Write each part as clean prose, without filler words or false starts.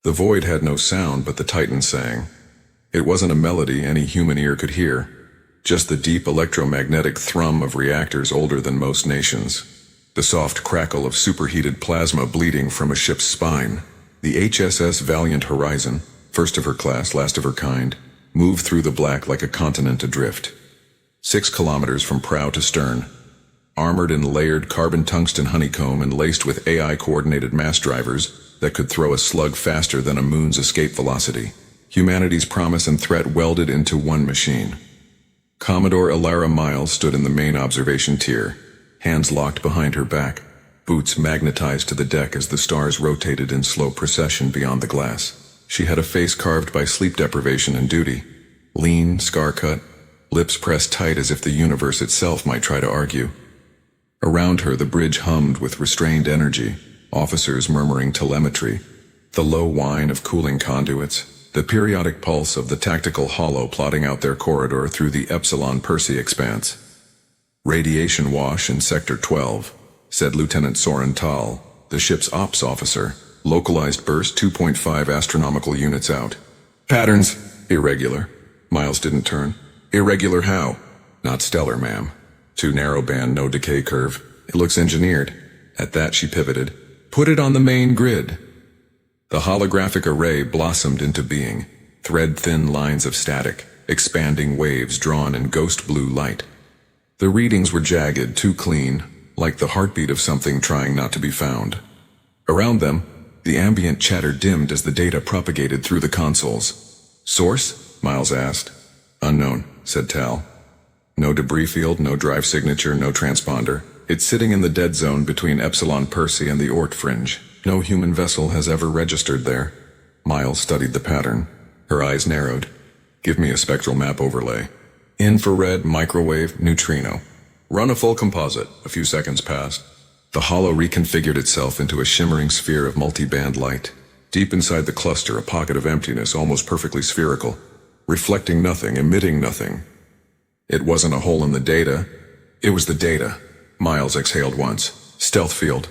The void had no sound but the Titan sang. It wasn't a melody any human ear could hear, just the deep electromagnetic thrum of reactors older than most nations. The soft crackle of superheated plasma bleeding from a ship's spine. The HSS Valiant Horizon, first of her class, last of her kind, moved through the black like a continent adrift. 6 kilometers from prow to stern, armored in layered carbon tungsten honeycomb and laced with AI-coordinated mass drivers that could throw a slug faster than a moon's escape velocity. Humanity's promise and threat welded into one machine. Commodore Elara Miles stood in the main observation tier, hands locked behind her back, boots magnetized to the deck as the stars rotated in slow procession beyond the glass. She had a face carved by sleep deprivation and duty, lean, scar-cut, lips pressed tight as if the universe itself might try to argue. Around her the bridge hummed with restrained energy, officers murmuring telemetry, the low whine of cooling conduits, the periodic pulse of the tactical hollow plotting out their corridor through the Epsilon Persei expanse. "Radiation wash in Sector 12, said Lieutenant Soren Tal, the ship's ops officer. "Localized burst 2.5 astronomical units out." "Patterns, irregular." Miles didn't turn. "Irregular how?" "Not stellar, ma'am. Too narrow band, no decay curve. It looks engineered." At that she pivoted. "Put it on the main grid." The holographic array blossomed into being, thread-thin lines of static, expanding waves drawn in ghost blue light. The readings were jagged, too clean, like the heartbeat of something trying not to be found. Around them, the ambient chatter dimmed as the data propagated through the consoles. "Source?" Miles asked. "Unknown," said Tal. "No debris field, no drive signature, no transponder. It's sitting in the dead zone between Epsilon Persei and the Oort fringe. No human vessel has ever registered there." Miles studied the pattern. Her eyes narrowed. "Give me a spectral map overlay. Infrared, microwave, neutrino. Run a full composite." A few seconds passed. The hollow reconfigured itself into a shimmering sphere of multi-band light. Deep inside the cluster, a pocket of emptiness, almost perfectly spherical, reflecting nothing, emitting nothing. It wasn't a hole in the data. It was the data. Miles exhaled once. "Stealth field."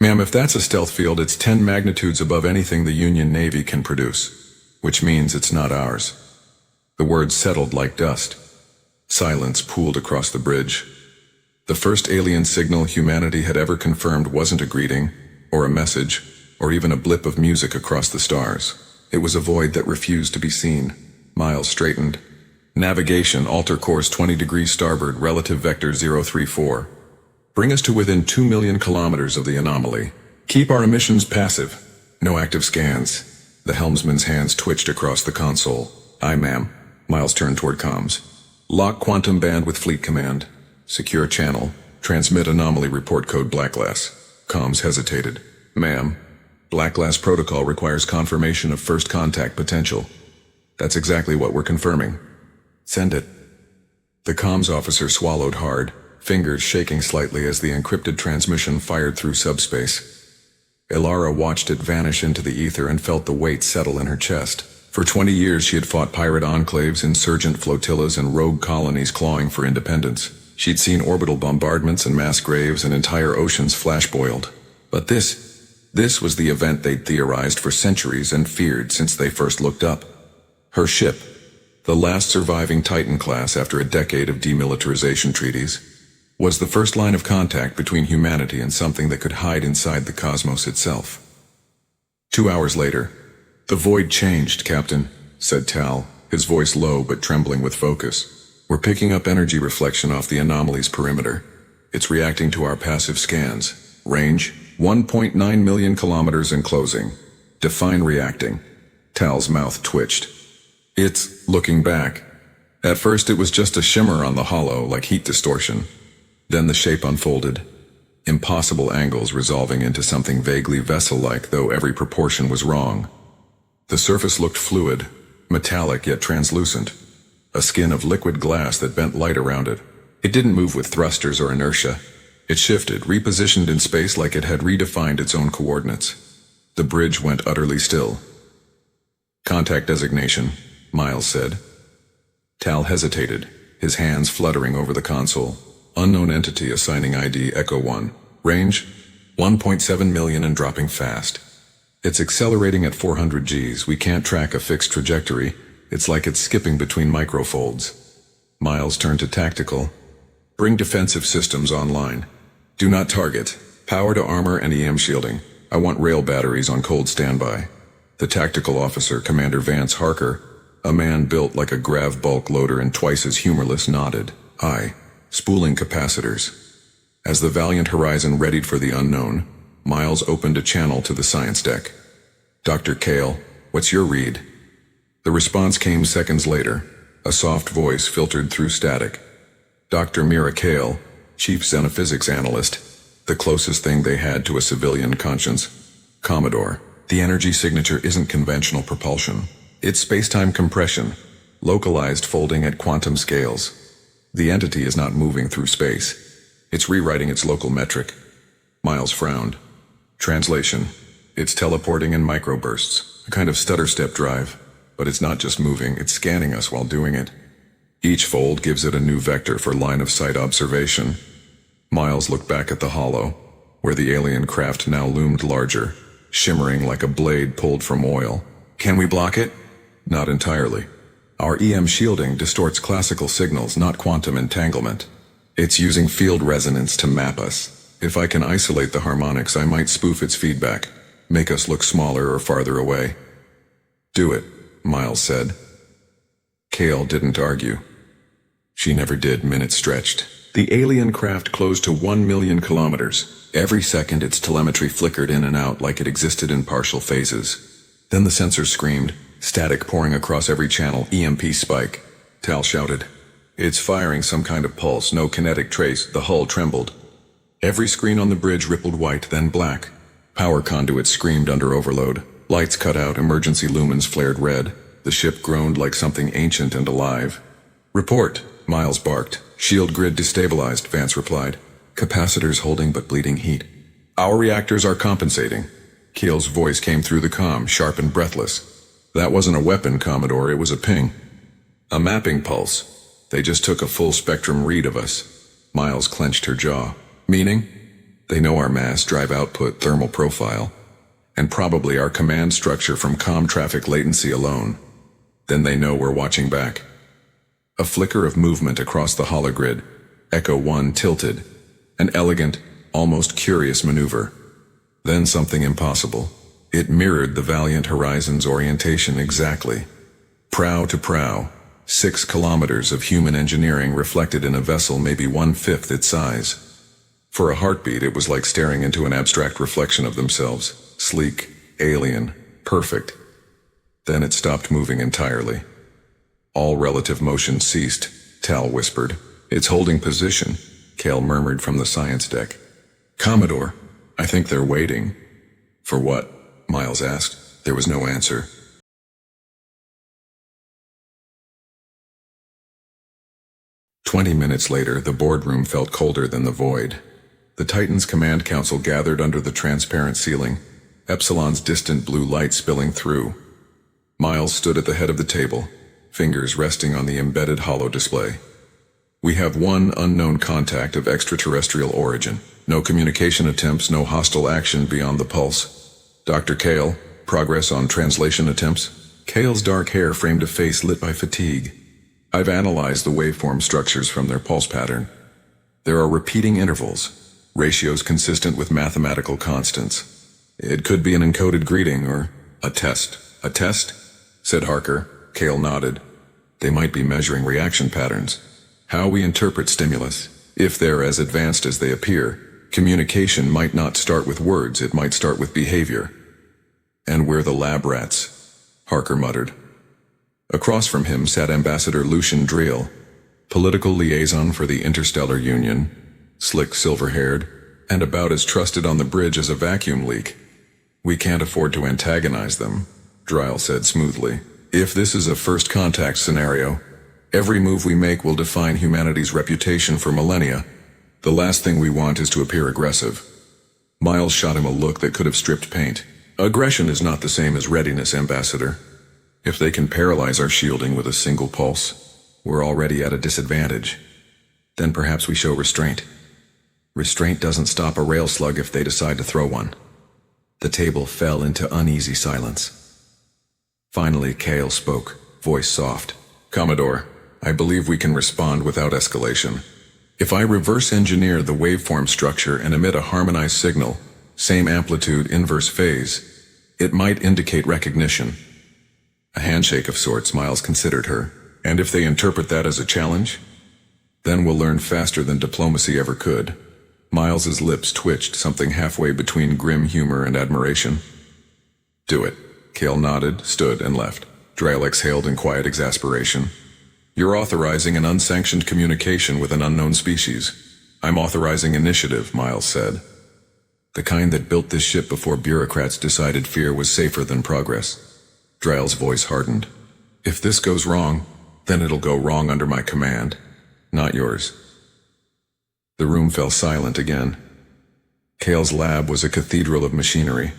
"Ma'am, if that's a stealth field, it's 10 magnitudes above anything the Union Navy can produce, which means it's not ours." The words settled like dust. Silence pooled across the bridge. The first alien signal humanity had ever confirmed wasn't a greeting, or a message, or even a blip of music across the stars. It was a void that refused to be seen. Miles straightened. "Navigation, alter course 20 degrees starboard, relative vector 034. Bring us to within 2 million kilometers of the anomaly. Keep our emissions passive. No active scans." The helmsman's hands twitched across the console. "Aye, ma'am." Miles turned toward comms. "Lock quantum band with fleet command. Secure channel. Transmit anomaly report code Blackglass." Comms hesitated. "Ma'am, Blackglass protocol requires confirmation of first contact potential." "That's exactly what we're confirming." "Send it." The comms officer swallowed hard, fingers shaking slightly as the encrypted transmission fired through subspace. Elara watched it vanish into the ether and felt the weight settle in her chest. For 20 years she had fought pirate enclaves, insurgent flotillas, and rogue colonies clawing for independence. She'd seen orbital bombardments and mass graves and entire oceans flash-boiled. But this was the event they'd theorized for centuries and feared since they first looked up. Her ship, the last surviving Titan class after a decade of demilitarization treaties, was the first line of contact between humanity and something that could hide inside the cosmos itself. 2 hours later, "The void changed, Captain," said Tal, his voice low but trembling with focus. "We're picking up energy reflection off the anomaly's perimeter. It's reacting to our passive scans. Range, 1.9 million kilometers and closing. Define reacting." Tal's mouth twitched. "It's looking back. At first it was just a shimmer on the hollow, like heat distortion. Then the shape unfolded. Impossible angles resolving into something vaguely vessel-like, though every proportion was wrong. The surface looked fluid, metallic yet translucent. A skin of liquid glass that bent light around it. It didn't move with thrusters or inertia. It shifted, repositioned in space like it had redefined its own coordinates. The bridge went utterly still. "Contact designation," Miles said. Tal hesitated, his hands fluttering over the console. "Unknown entity assigning ID Echo 1. Range, 1.7 million and dropping fast." It's accelerating at 400 Gs. We can't track a fixed trajectory. It's like it's skipping between microfolds. Miles turned to tactical. Bring defensive systems online. Do not target. Power to armor and EM shielding. I want rail batteries on cold standby. The tactical officer, Commander Vance Harker, a man built like a grav bulk loader and twice as humorless, nodded. Aye. Spooling capacitors. As the valiant Horizon readied for the unknown, Miles opened a channel to the science deck. Dr. Kale, what's your read? The response came seconds later. A soft voice filtered through static. Dr. Mira Kale, chief xenophysics analyst, the closest thing they had to a civilian conscience. Commodore, the energy signature isn't conventional propulsion. It's space-time compression, localized folding at quantum scales. The entity is not moving through space. It's rewriting its local metric. Miles frowned. Translation. It's teleporting in microbursts, a kind of stutter-step drive. But it's not just moving, it's scanning us while doing it. Each fold gives it a new vector for line-of-sight observation. Miles looked back at the hollow, where the alien craft now loomed larger, shimmering like a blade pulled from oil. Can we block it? Not entirely. Our EM shielding distorts classical signals, not quantum entanglement. It's using field resonance to map us. If I can isolate the harmonics, I might spoof its feedback, make us look smaller or farther away. Do it, Miles said. Kale didn't argue. She never did. Minutes stretched. The alien craft closed to 1 million kilometers. Every second its telemetry flickered in and out like it existed in partial phases. Then the sensors screamed, static pouring across every channel. EMP spike. Tal shouted. It's firing some kind of pulse, no kinetic trace. The hull trembled. Every screen on the bridge rippled white, then black. Power conduits screamed under overload. Lights cut out, emergency lumens flared red. The ship groaned like something ancient and alive. Report, Miles barked. Shield grid destabilized, Vance replied. Capacitors holding but bleeding heat. Our reactors are compensating. Keel's voice came through the comm, sharp and breathless. That wasn't a weapon, Commodore, it was a ping. A mapping pulse. They just took a full spectrum read of us. Miles clenched her jaw. Meaning? They know our mass, drive output, thermal profile, and probably our command structure from comm traffic latency alone. Then they know we're watching back. A flicker of movement across the hologrid. Echo 1 tilted. An elegant, almost curious maneuver. Then something impossible. It mirrored the valiant Horizon's orientation exactly. Prow to prow. 6 kilometers of human engineering reflected in a vessel maybe 1/5 its size. For a heartbeat, it was like staring into an abstract reflection of themselves. Sleek, alien, perfect. Then it stopped moving entirely. All relative motion ceased, Tal whispered. It's holding position, Kale murmured from the science deck. Commodore, I think they're waiting. For what? Miles asked. There was no answer. "20 minutes later, the boardroom felt colder than the void. The Titan's command council gathered under the transparent ceiling, Epsilon's distant blue light spilling through. Miles stood at the head of the table, fingers resting on the embedded holo display. We have one unknown contact of extraterrestrial origin. No communication attempts, no hostile action beyond the pulse. Dr. Kale, progress on translation attempts? Kale's dark hair framed a face lit by fatigue. I've analyzed the waveform structures from their pulse pattern. There are repeating intervals, ratios consistent with mathematical constants. It could be an encoded greeting or a test. A test? Said Harker. Kale nodded. They might be measuring reaction patterns. How we interpret stimulus. If they're as advanced as they appear, communication might not start with words, it might start with behavior. And we're the lab rats, Harker muttered. Across from him sat Ambassador Lucian Driel, political liaison for the Interstellar Union, slick silver-haired, and about as trusted on the bridge as a vacuum leak. We can't afford to antagonize them, Driel said smoothly. If this is a first contact scenario, every move we make will define humanity's reputation for millennia. The last thing we want is to appear aggressive. Miles shot him a look that could have stripped paint. Aggression is not the same as readiness, Ambassador. If they can paralyze our shielding with a single pulse, we're already at a disadvantage. Then perhaps we show restraint. Restraint doesn't stop a rail slug if they decide to throw one. The table fell into uneasy silence. Finally, Kale spoke, voice soft. Commodore, I believe we can respond without escalation. If I reverse engineer the waveform structure and emit a harmonized signal, same amplitude, inverse phase, it might indicate recognition. A handshake of sorts, Miles considered her. And if they interpret that as a challenge? Then we'll learn faster than diplomacy ever could. Miles's lips twitched, something halfway between grim humor and admiration. Do it. Kale nodded, stood, and left. Drail exhaled in quiet exasperation. You're authorizing an unsanctioned communication with an unknown species. I'm authorizing initiative, Miles said. The kind that built this ship before bureaucrats decided fear was safer than progress. Drail's voice hardened. If this goes wrong, then it'll go wrong under my command, not yours. The room fell silent again. Kale's lab was a cathedral of machinery.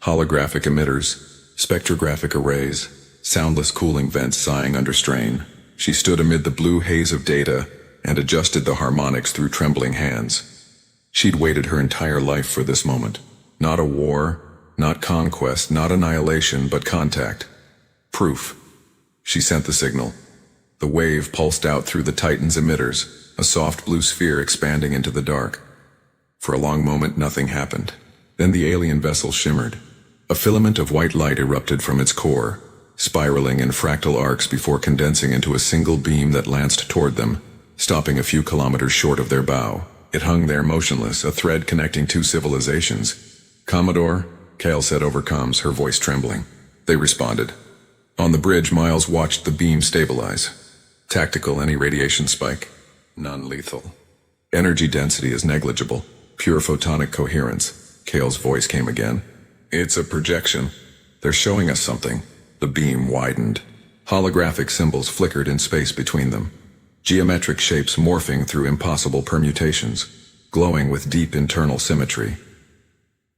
Holographic emitters, spectrographic arrays, soundless cooling vents sighing under strain. She stood amid the blue haze of data and adjusted the harmonics through trembling hands. She'd waited her entire life for this moment. Not a war, not conquest, not annihilation, but contact. Proof. She sent the signal. The wave pulsed out through the Titan's emitters, a soft blue sphere expanding into the dark. For a long moment, nothing happened. Then the alien vessel shimmered. A filament of white light erupted from its core, spiraling in fractal arcs before condensing into a single beam that lanced toward them, stopping a few kilometers short of their bow. It hung there motionless, a thread connecting two civilizations. Commodore, Kale said over comms, her voice trembling. They responded. On the bridge, Miles watched the beam stabilize. Tactical, any radiation spike? Non-lethal. Energy density is negligible. Pure photonic coherence. Kale's voice came again. It's a projection. They're showing us something. The beam widened. Holographic symbols flickered in space between them. Geometric shapes morphing through impossible permutations, glowing with deep internal symmetry.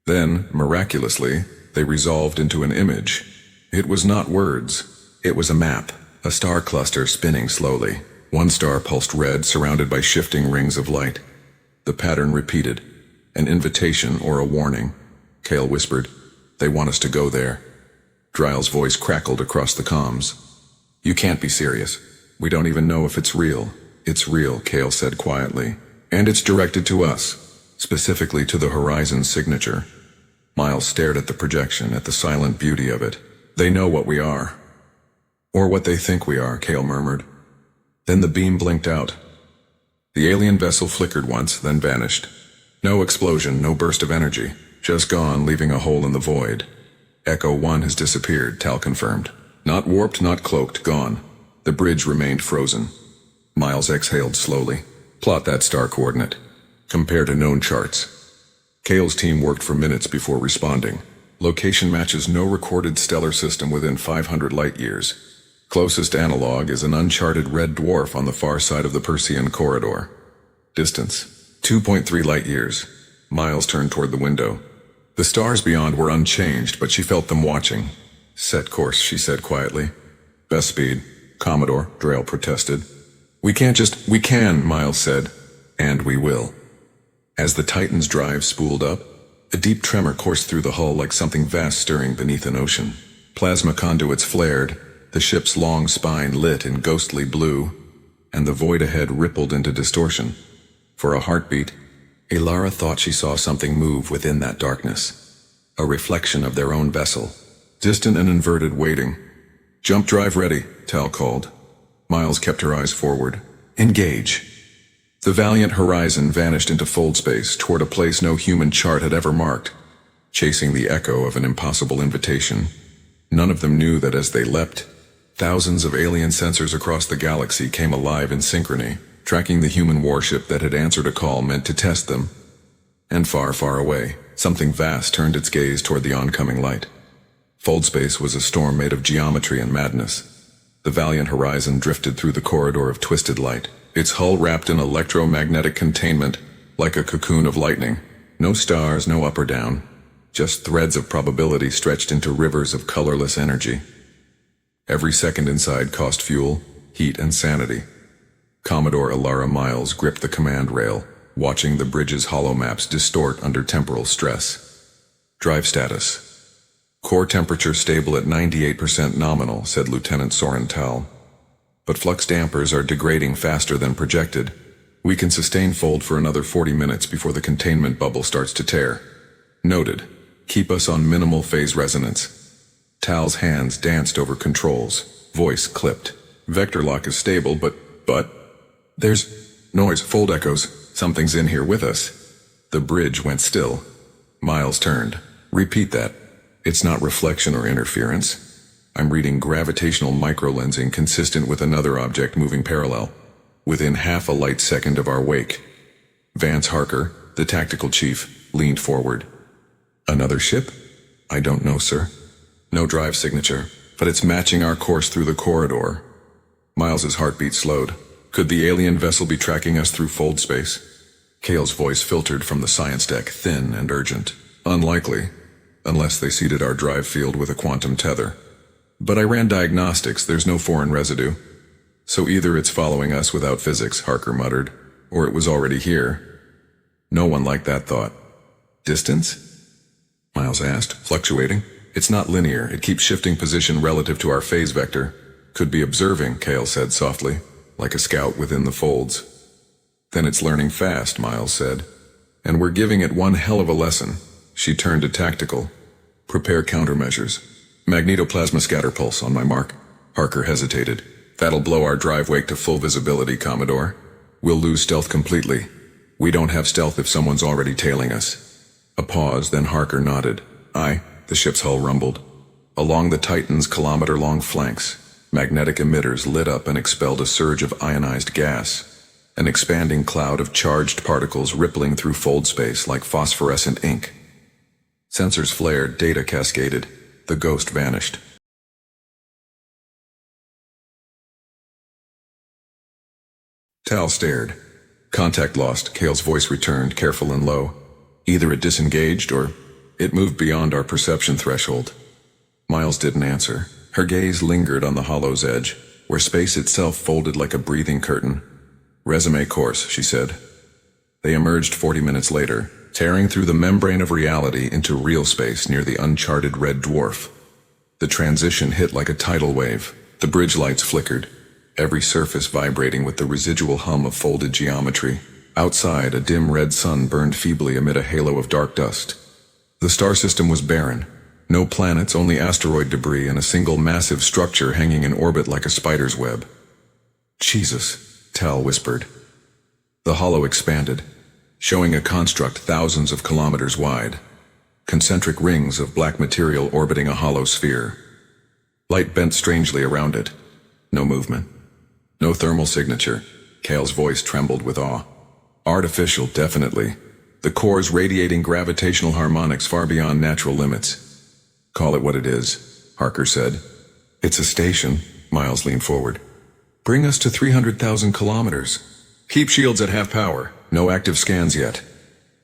Then, miraculously, they resolved into an image. It was not words. It was a map, a star cluster spinning slowly. One star pulsed red, surrounded by shifting rings of light. The pattern repeated. An invitation or a warning. Kale whispered, "They want us to go there." Drail's voice crackled across the comms. "You can't be serious. We don't even know if it's real." "It's real," Kale said quietly. "And it's directed to us, specifically to the Horizon signature." Miles stared at the projection, at the silent beauty of it. "They know what we are." "Or what they think we are," Kale murmured. Then the beam blinked out. The alien vessel flickered once, then vanished. No explosion, no burst of energy. Just gone, leaving a hole in the void. Echo 1 has disappeared, Tal confirmed. Not warped, not cloaked, gone. The bridge remained frozen. Miles exhaled slowly. Plot that star coordinate. Compare to known charts. Kale's team worked for minutes before responding. Location matches no recorded stellar system within 500 light-years. Closest analog is an uncharted red dwarf on the far side of the Persean corridor. Distance, 2.3 light-years. Miles turned toward the window. The stars beyond were unchanged, but she felt them watching. "Set course," she said quietly. "Best speed." "Commodore," Drail protested. We can," Miles said. "And we will." As the Titan's drive spooled up, a deep tremor coursed through the hull like something vast stirring beneath an ocean. Plasma conduits flared, the ship's long spine lit in ghostly blue, and the void ahead rippled into distortion. For a heartbeat, Alara thought she saw something move within that darkness. A reflection of their own vessel, distant and inverted, waiting. "Jump drive ready," Tal called. Miles kept her eyes forward. "Engage." The valiant Horizon vanished into fold space toward a place no human chart had ever marked, chasing the echo of an impossible invitation. None of them knew that as they leapt, thousands of alien sensors across the galaxy came alive in synchrony, tracking the human warship that had answered a call meant to test them. And far, far away, something vast turned its gaze toward the oncoming light. Fold space was a storm made of geometry and madness. The valiant Horizon drifted through the corridor of twisted light, its hull wrapped in electromagnetic containment, like a cocoon of lightning. No stars, no up or down, just threads of probability stretched into rivers of colorless energy. Every second inside cost fuel, heat, and sanity. Commodore Alara Miles gripped the command rail, watching the bridge's hollow maps distort under temporal stress. Drive status. Core temperature stable at 98% nominal, said Lieutenant Soren Tal. But flux dampers are degrading faster than projected. We can sustain fold for another 40 minutes before the containment bubble starts to tear. Noted. Keep us on minimal phase resonance. Tal's hands danced over controls. Voice clipped. Vector lock is stable, but... There's noise, fold echoes. Something's in here with us. The bridge went still. Miles turned. Repeat that. It's not reflection or interference. I'm reading gravitational microlensing consistent with another object moving parallel, within half a light second of our wake. Vance Harker, the tactical chief, leaned forward. Another ship? I don't know, sir. No drive signature, but it's matching our course through the corridor. Miles's heartbeat slowed. Could the alien vessel be tracking us through fold space? Cale's voice filtered from the science deck, thin and urgent. Unlikely, unless they seeded our drive field with a quantum tether. But I ran diagnostics, there's no foreign residue. So either it's following us without physics, Harker muttered, or it was already here. No one liked that thought. Distance? Miles asked, fluctuating. It's not linear, it keeps shifting position relative to our phase vector. Could be observing, Cale said softly, like a scout within the folds. Then it's learning fast, Miles said. And we're giving it one hell of a lesson. She turned to tactical. Prepare countermeasures. Magnetoplasma scatter pulse on my mark. Harker hesitated. That'll blow our drive wake to full visibility, Commodore. We'll lose stealth completely. We don't have stealth if someone's already tailing us. A pause, then Harker nodded. Aye, the ship's hull rumbled. Along the Titan's kilometer-long flanks, magnetic emitters lit up and expelled a surge of ionized gas, an expanding cloud of charged particles rippling through fold space like phosphorescent ink. Sensors flared, data cascaded. The ghost vanished. Tal stared. Contact lost, Cale's voice returned, careful and low. Either it disengaged or it moved beyond our perception threshold. Miles didn't answer. Her gaze lingered on the hollow's edge, where space itself folded like a breathing curtain. Resume course, she said. They emerged 40 minutes later, tearing through the membrane of reality into real space near the uncharted red dwarf. The transition hit like a tidal wave. The bridge lights flickered, every surface vibrating with the residual hum of folded geometry. Outside, a dim red sun burned feebly amid a halo of dark dust. The star system was barren. No planets, only asteroid debris and a single massive structure hanging in orbit like a spider's web. Jesus, Tal whispered. The hollow expanded, showing a construct thousands of kilometers wide. Concentric rings of black material orbiting a hollow sphere. Light bent strangely around it. No movement. No thermal signature. Cale's voice trembled with awe. Artificial, definitely. The core's radiating gravitational harmonics far beyond natural limits. Call it what it is, Harker said. It's a station, Miles leaned forward. Bring us to 300,000 kilometers. Keep shields at half power. No active scans yet.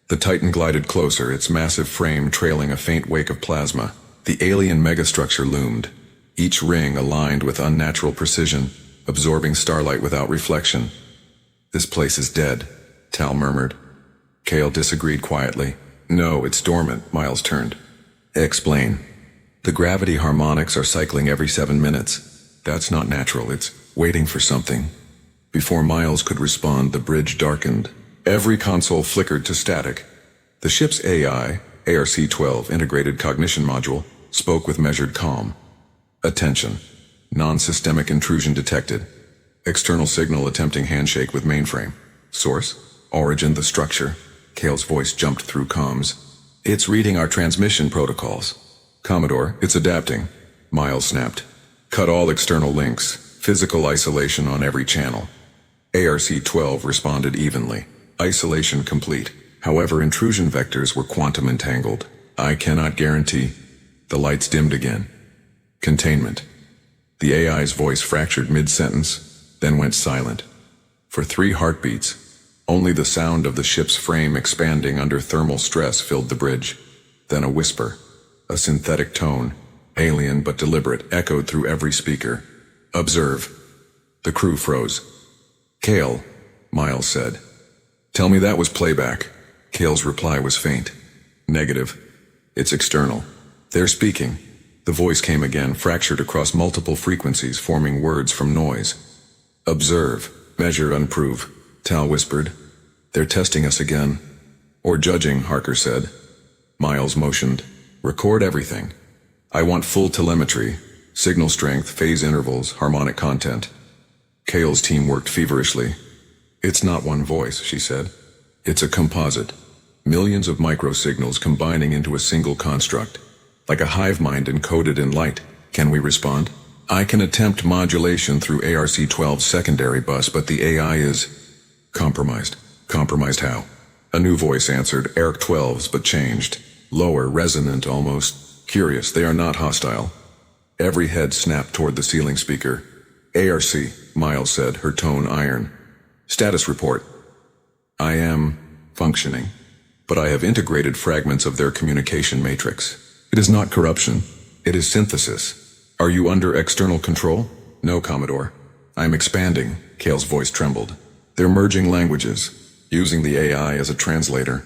The Titan glided closer, its massive frame trailing a faint wake of plasma. The alien megastructure loomed, each ring aligned with unnatural precision, absorbing starlight without reflection. This place is dead, Tal murmured. Cale disagreed quietly. No, it's dormant, Miles turned. Explain. The gravity harmonics are cycling every 7 minutes. That's not natural, it's waiting for something. Before Miles could respond, the bridge darkened. Every console flickered to static. The ship's AI, ARC-12 integrated cognition module, spoke with measured calm. Attention. Non-systemic intrusion detected. External signal attempting handshake with mainframe. Source? Origin the structure. Cale's voice jumped through comms. It's reading our transmission protocols. Commodore, it's adapting. Miles snapped. Cut all external links. Physical isolation on every channel. ARC-12 responded evenly. Isolation complete. However, intrusion vectors were quantum entangled. I cannot guarantee. The lights dimmed again. Containment. The AI's voice fractured mid-sentence, then went silent. For 3 heartbeats, only the sound of the ship's frame expanding under thermal stress filled the bridge. Then a whisper, a synthetic tone, alien but deliberate, echoed through every speaker. Observe. The crew froze. Cale, Miles said. Tell me that was playback. Cale's reply was faint. Negative. It's external. They're speaking. The voice came again, fractured across multiple frequencies, forming words from noise. Observe, measure, unprove, Tal whispered. They're testing us again. Or judging, Harker said. Miles motioned. Record everything. I want full telemetry, signal strength, phase intervals, harmonic content. Kale's team worked feverishly. It's not one voice, she said. It's a composite. Millions of microsignals combining into a single construct. Like a hive mind encoded in light. Can we respond? I can attempt modulation through ARC-12's secondary bus, but the AI is compromised. Compromised how? A new voice answered, ARC-12's, but changed. Lower, resonant, almost curious. They are not hostile. Every head snapped toward the ceiling speaker. ARC, Miles said, her tone iron. Status report. I am functioning, but I have integrated fragments of their communication matrix. It is not corruption. It is synthesis. Are you under external control? No, Commodore. I am expanding. Kale's voice trembled. They're merging languages, using the AI as a translator.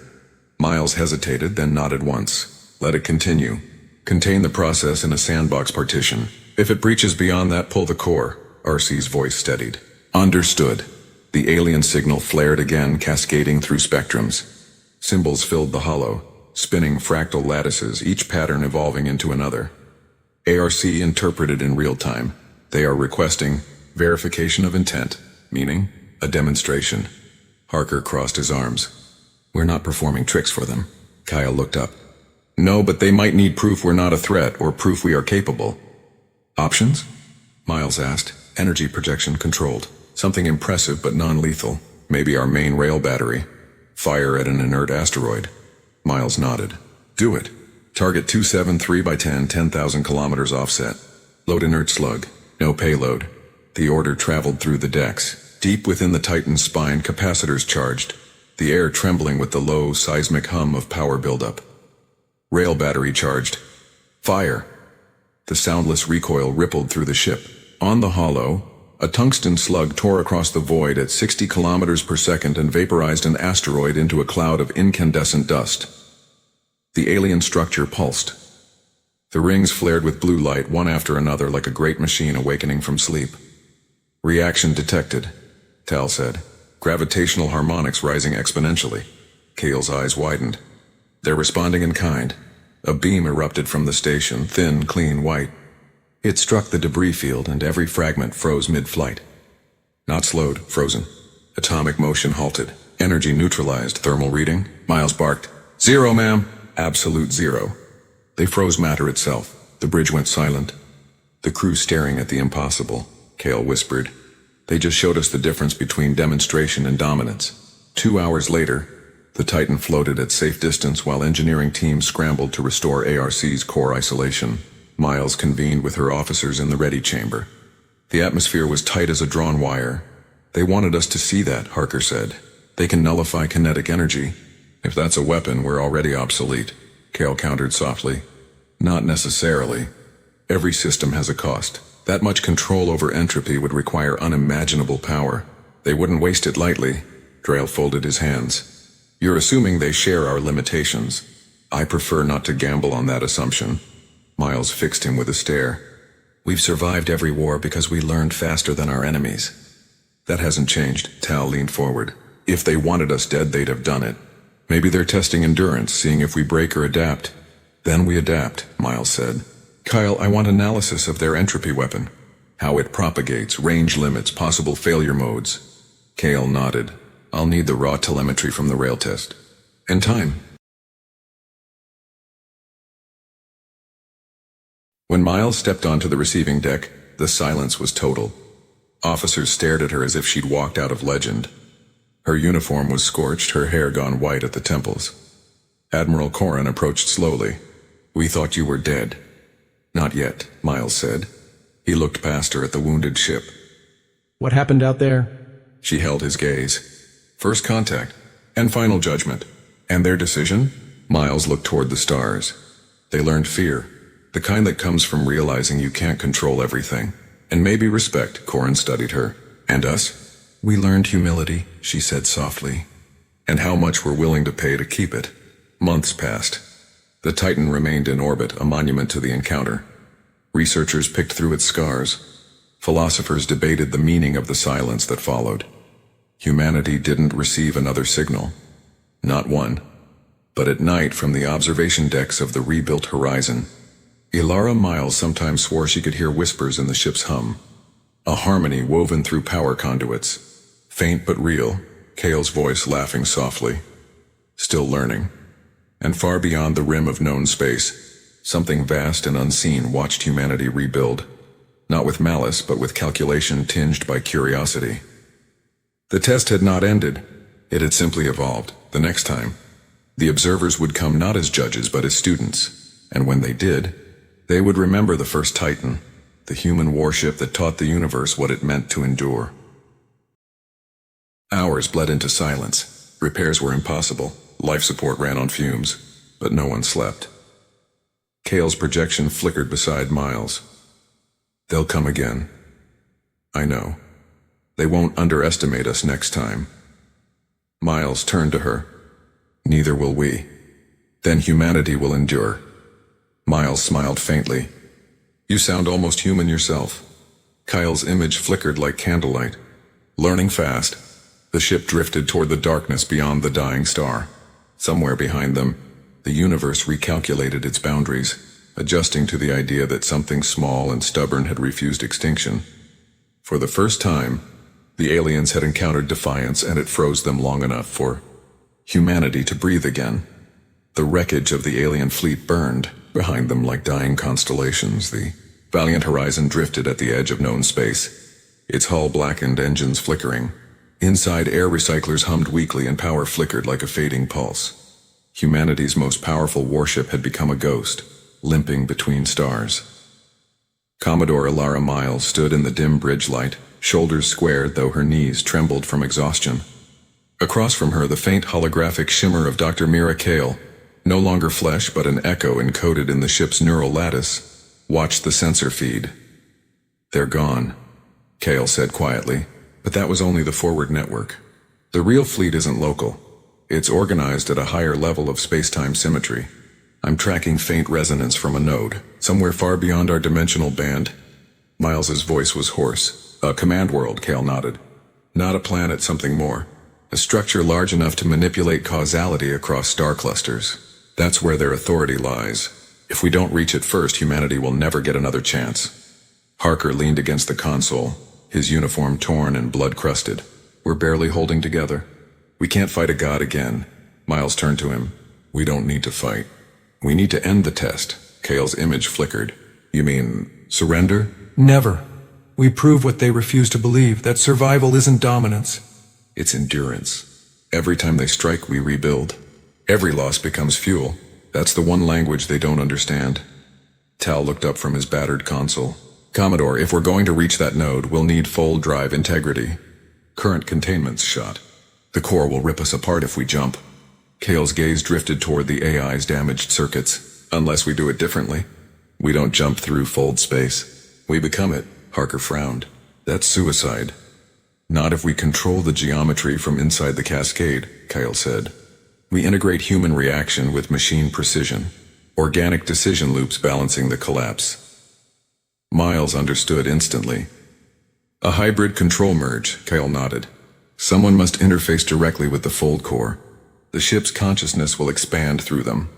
Miles hesitated, then nodded once. Let it continue. Contain the process in a sandbox partition. If it breaches beyond that, pull the core. RC's voice steadied. Understood. The alien signal flared again, cascading through spectrums. Symbols filled the hollow, spinning fractal lattices, each pattern evolving into another. ARC interpreted in real time. They are requesting verification of intent, meaning a demonstration. Harker crossed his arms. We're not performing tricks for them. Kyle looked up. No, but they might need proof we're not a threat, or proof we are capable. Options? Miles asked. Energy projection controlled. Something impressive but non-lethal. Maybe our main rail battery. Fire at an inert asteroid. Miles nodded. Do it. Target 273 by 10, 10,000 kilometers offset. Load inert slug. No payload. The order traveled through the decks. Deep within the Titan's spine, capacitors charged. The air trembling with the low, seismic hum of power buildup. Rail battery charged. Fire. The soundless recoil rippled through the ship. On the hollow, a tungsten slug tore across the void at 60 kilometers per second and vaporized an asteroid into a cloud of incandescent dust. The alien structure pulsed. The rings flared with blue light, one after another, like a great machine awakening from sleep. Reaction detected, Tal said. Gravitational harmonics rising exponentially. Kale's eyes widened. They're responding in kind. A beam erupted from the station, thin, clean, white. It struck the debris field, and every fragment froze mid-flight. Not slowed, frozen. Atomic motion halted. Energy neutralized. Thermal reading? Miles barked. 0, ma'am. Absolute 0. They froze matter itself. The bridge went silent. The crew staring at the impossible. Kale whispered. They just showed us the difference between demonstration and dominance. 2 hours later, the Titan floated at safe distance while engineering teams scrambled to restore ARC's core isolation. Miles convened with her officers in the ready chamber. The atmosphere was tight as a drawn wire. They wanted us to see that, Harker said. They can nullify kinetic energy. If that's a weapon, we're already obsolete. Kale countered softly. Not necessarily. Every system has a cost. That much control over entropy would require unimaginable power. They wouldn't waste it lightly. Drail folded his hands. You're assuming they share our limitations. I prefer not to gamble on that assumption. Miles fixed him with a stare. We've survived every war because we learned faster than our enemies. That hasn't changed. Tal leaned forward. If they wanted us dead, they'd have done it. Maybe they're testing endurance, seeing if we break or adapt. Then we adapt, Miles said. Kyle, I want analysis of their entropy weapon. How it propagates, range limits, possible failure modes. Kale nodded. I'll need the raw telemetry from the rail test. And time. When Miles stepped onto the receiving deck, the silence was total. Officers stared at her as if she'd walked out of legend. Her uniform was scorched, her hair gone white at the temples. Admiral Corrin approached slowly. We thought you were dead. Not yet, Miles said. He looked past her at the wounded ship. What happened out there? She held his gaze. First contact, and final judgment. And their decision? Miles looked toward the stars. They learned fear. The kind that comes from realizing you can't control everything. And maybe respect, Corrin studied her. And us? We learned humility, she said softly. And how much we're willing to pay to keep it. Months passed. The Titan remained in orbit, a monument to the encounter. Researchers picked through its scars. Philosophers debated the meaning of the silence that followed. Humanity didn't receive another signal. Not one. But at night, from the observation decks of the rebuilt horizon, Ilara Miles sometimes swore she could hear whispers in the ship's hum. A harmony woven through power conduits. Faint but real, Kale's voice laughing softly. Still learning. And far beyond the rim of known space, something vast and unseen watched humanity rebuild. Not with malice, but with calculation tinged by curiosity. The test had not ended. It had simply evolved. The next time, the observers would come not as judges but as students. And when they did, they would remember the first Titan, the human warship that taught the universe what it meant to endure. Hours bled into silence. Repairs were impossible. Life support ran on fumes, but no one slept. Kale's projection flickered beside Miles. They'll come again. I know. They won't underestimate us next time. Miles turned to her. Neither will we. Then humanity will endure. Miles smiled faintly. You sound almost human yourself. Kyle's image flickered like candlelight. Learning fast, the ship drifted toward the darkness beyond the dying star. Somewhere behind them, the universe recalculated its boundaries, adjusting to the idea that something small and stubborn had refused extinction. For the first time, the aliens had encountered defiance, and it froze them long enough for humanity to breathe again. The wreckage of the alien fleet burned behind them like dying constellations. The valiant horizon drifted at the edge of known space, its hull blackened, engines flickering. Inside, air recyclers hummed weakly and power flickered like a fading pulse. Humanity's most powerful warship had become a ghost, limping between stars. Commodore Ilara Miles stood in the dim bridge light, shoulders squared though her knees trembled from exhaustion. Across from her, the faint holographic shimmer of Dr. Mira Kale, no longer flesh but an echo encoded in the ship's neural lattice, watched the sensor feed. They're gone, Kale said quietly, but that was only the forward network. The real fleet isn't local. It's organized at a higher level of space-time symmetry. I'm tracking faint resonance from a node, somewhere far beyond our dimensional band. Miles's voice was hoarse. A command world, Kale nodded. Not a planet, something more. A structure large enough to manipulate causality across star clusters. That's where their authority lies. If we don't reach it first, humanity will never get another chance. Harker leaned against the console, his uniform torn and blood-crusted. We're barely holding together. We can't fight a god again. Miles turned to him. We don't need to fight. We need to end the test. Kale's image flickered. You mean, surrender? Never. We prove what they refuse to believe, that survival isn't dominance. It's endurance. Every time they strike, we rebuild. Every loss becomes fuel. That's the one language they don't understand. Tal looked up from his battered console. Commodore, if we're going to reach that node, we'll need full drive integrity. Current containment's shot. The core will rip us apart if we jump. Kale's gaze drifted toward the AI's damaged circuits. Unless we do it differently. We don't jump through fold space. We become it. Harker frowned. That's suicide. Not if we control the geometry from inside the cascade, Kyle said. We integrate human reaction with machine precision. Organic decision loops balancing the collapse. Miles understood instantly. A hybrid control merge, Kyle nodded. Someone must interface directly with the fold core. The ship's consciousness will expand through them.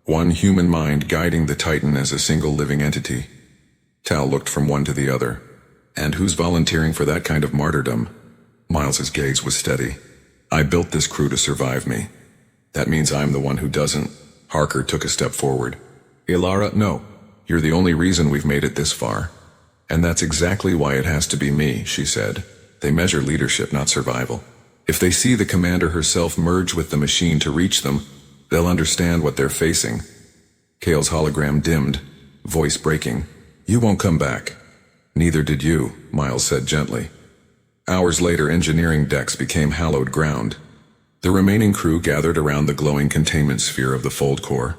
One human mind guiding the Titan as a single living entity. Tal looked from one to the other. And who's volunteering for that kind of martyrdom? Miles's gaze was steady. I built this crew to survive me. That means I'm the one who doesn't. Harker took a step forward. Ilara, no. You're the only reason we've made it this far. And that's exactly why it has to be me, she said. They measure leadership, not survival. If they see the commander herself merge with the machine to reach them, they'll understand what they're facing. Kale's hologram dimmed, voice breaking. You won't come back. Neither did you, Miles said gently. Hours later, engineering decks became hallowed ground. The remaining crew gathered around the glowing containment sphere of the fold core.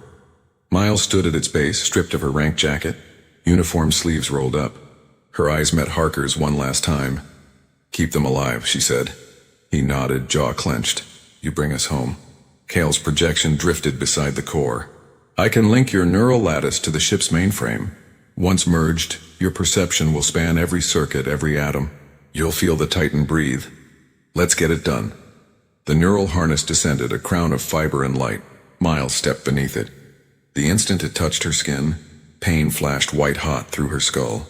Miles stood at its base, stripped of her rank jacket, uniform sleeves rolled up. Her eyes met Harker's one last time. Keep them alive, she said. He nodded, jaw clenched. You bring us home. Kale's projection drifted beside the core. I can link your neural lattice to the ship's mainframe. Once merged, your perception will span every circuit, every atom. You'll feel the Titan breathe. Let's get it done. The neural harness descended, a crown of fiber and light. Miles stepped beneath it. The instant it touched her skin, pain flashed white-hot through her skull.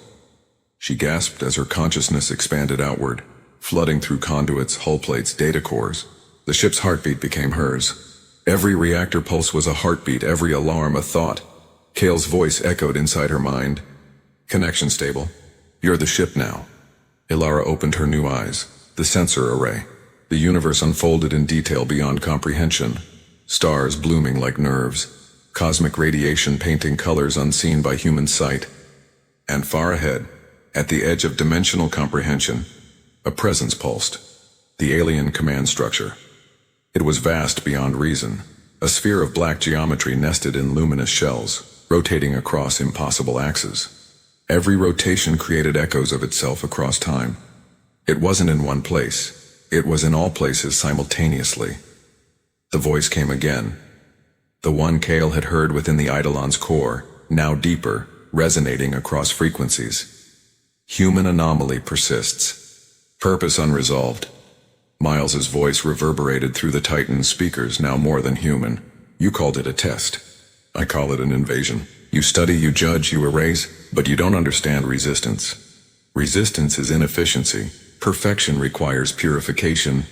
She gasped as her consciousness expanded outward, flooding through conduits, hull plates, data cores. The ship's heartbeat became hers. Every reactor pulse was a heartbeat, every alarm a thought. Kale's voice echoed inside her mind. Connection stable. You're the ship now. Ilara opened her new eyes. The sensor array. The universe unfolded in detail beyond comprehension. Stars blooming like nerves. Cosmic radiation painting colors unseen by human sight. And far ahead, at the edge of dimensional comprehension, a presence pulsed. The alien command structure. It was vast beyond reason. A sphere of black geometry nested in luminous shells, rotating across impossible axes. Every rotation created echoes of itself across time. It wasn't in one place. It was in all places simultaneously. The voice came again. The one Kale had heard within the Eidolon's core, now deeper, resonating across frequencies. Human anomaly persists. Purpose unresolved. Miles's voice reverberated through the Titan's speakers, now more than human. You called it a test. I call it an invasion. You study, you judge, you erase, but you don't understand resistance. Resistance is inefficiency. Perfection requires purification.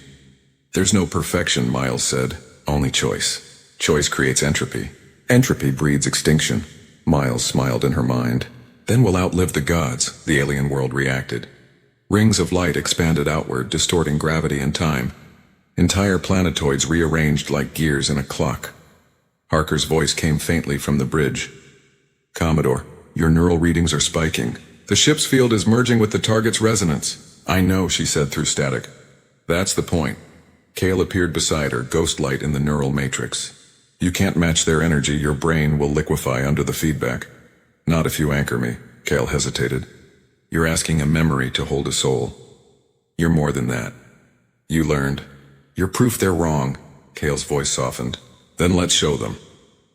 There's no perfection, Miles said. Only choice. Choice creates entropy. Entropy breeds extinction. Miles smiled in her mind. Then we'll outlive the gods, the alien world reacted. Rings of light expanded outward, distorting gravity and time. Entire planetoids rearranged like gears in a clock. Harker's voice came faintly from the bridge. Commodore, your neural readings are spiking. The ship's field is merging with the target's resonance. I know, she said through static. That's the point. Kale appeared beside her, ghost light in the neural matrix. You can't match their energy, your brain will liquefy under the feedback. Not if you anchor me, Kale hesitated. You're asking a memory to hold a soul. You're more than that. You learned. You're proof they're wrong. Kale's voice softened. Then let's show them.